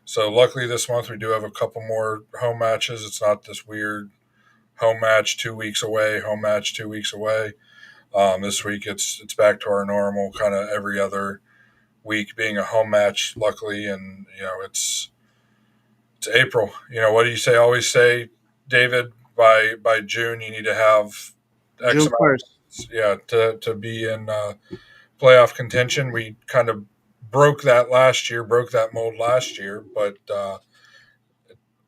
So luckily this month we do have a couple more home matches. It's not this weird home match 2 weeks away, home match 2 weeks away. This week it's back to our normal kind of every other week being a home match. Luckily, and it's April. What do you say? Always say, David. By June you need to have X June amount. 1st. Yeah, to be in playoff contention. We kind of broke that mold last year, but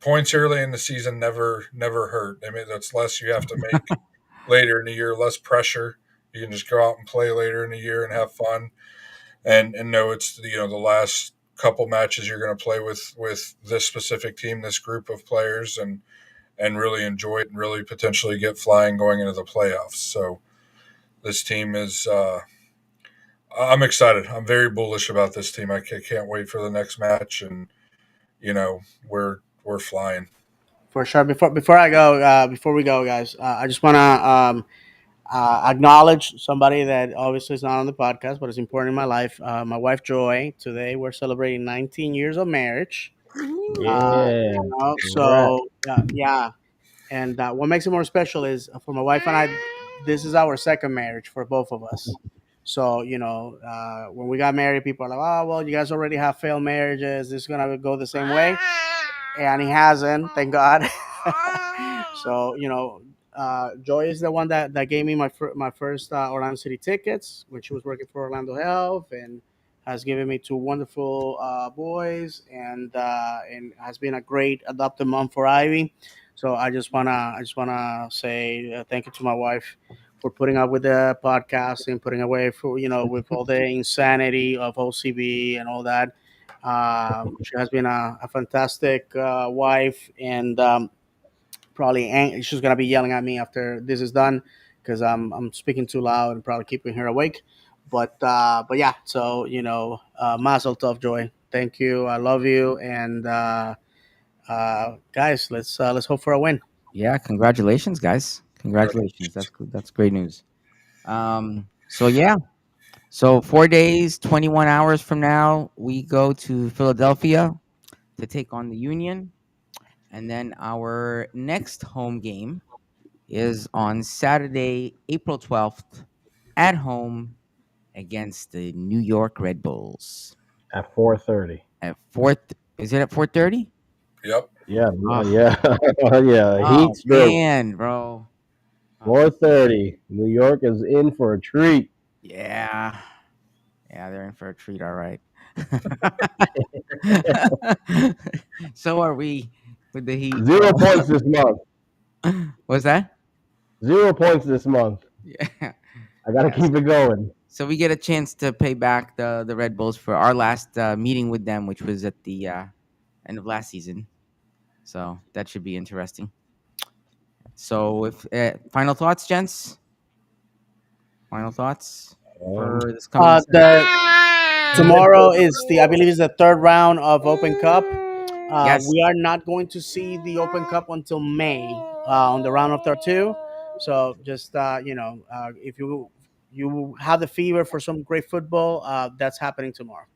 points early in the season never hurt. I mean, that's less you have to make later in the year, less pressure. You can just go out and play later in the year and have fun, and know it's the last couple matches you're going to play with this specific team, this group of players, and really enjoy it and really potentially get flying going into the playoffs. So this team is. I'm excited. I'm very bullish about this team. I can't wait for the next match, and we're flying. For sure. Before we go, guys, I just want to acknowledge somebody that obviously is not on the podcast, but is important in my life. My wife Joy. Today we're celebrating 19 years of marriage. Yeah. So yeah, and what makes it more special is for my wife and I. This is our second marriage for both of us. So when we got married, people are like, "Oh, well, you guys already have failed marriages. This is gonna go the same way," and he hasn't, thank God. So Joy is the one that gave me my first Orlando City tickets when she was working for Orlando Health, and has given me two wonderful boys, and has been a great adopted mom for Ivy. So I just wanna say thank you to my wife for putting up with the podcast and putting away for with all the insanity of OCB and all that. She has been a fantastic wife, and probably she's gonna be yelling at me after this is done because I'm speaking too loud and probably keeping her awake. But yeah, so Mazel Tov, Joy. Thank you. I love you, and guys, let's hope for a win. Yeah, congratulations, guys. Congratulations. That's good. That's great news. So yeah. So 4 days, 21 hours from now, we go to Philadelphia to take on the Union. And then our next home game is on Saturday, April 12th, at home against the New York Red Bulls. At 4:30. At 4 is it at 4:30? Yep. Yeah, Oh. yeah, yeah. Oh, Heat stroke. man, bro. 4:30. New York is in for a treat. Yeah. Yeah, they're in for a treat, all right. So are we with the Heat. 0 points this month. What's that? 0 points this month. Yeah. I gotta Yes. keep it going. So we get a chance to pay back the Red Bulls for our last meeting with them, which was at the end of last season. So that should be interesting. So, if final thoughts, gents. Final thoughts for this coming Sunday. Tomorrow is I believe, is the third round of Open Cup. Yes. We are not going to see the Open Cup until May on the round of 32. So just if you have the fever for some great football, that's happening tomorrow.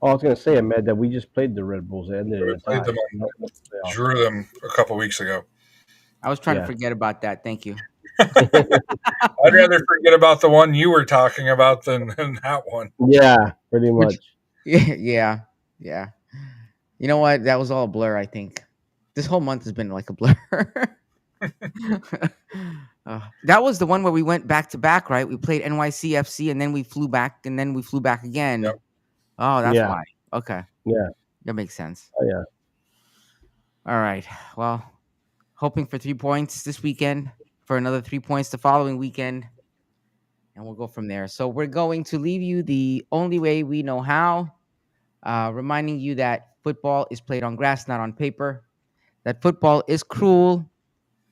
Oh, I was gonna say, Ahmed, that we just played the Red Bulls. It ended We in a played tie. them, drew them a couple weeks ago. I was trying to Yeah. forget about that. Thank you. I'd rather forget about the one you were talking about than that one. Yeah, pretty much. Yeah. You know what? That was all a blur, I think. This whole month has been like a blur. That was the one where we went back to back, right? We played NYCFC and then we flew back and then we flew back again. Yep. Oh, that's Yeah. why. Okay. Yeah. That makes sense. Oh yeah. All right. Well, hoping for 3 points this weekend, for another 3 points the following weekend, and we'll go from there. So we're going to leave you the only way we know how, reminding you that football is played on grass, not on paper, that football is cruel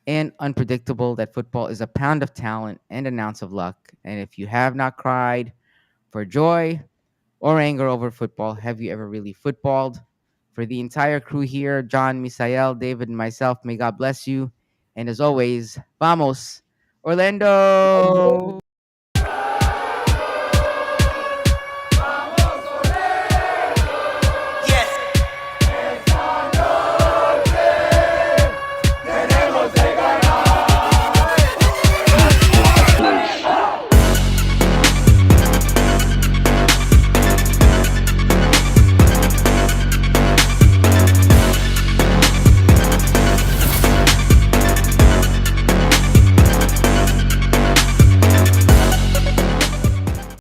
and unpredictable, that football is a pound of talent and an ounce of luck. And if you have not cried for joy or anger over football, have you ever really footballed? For the entire crew here, John, Misael, David, and myself, may God bless you. And as always, vamos, Orlando!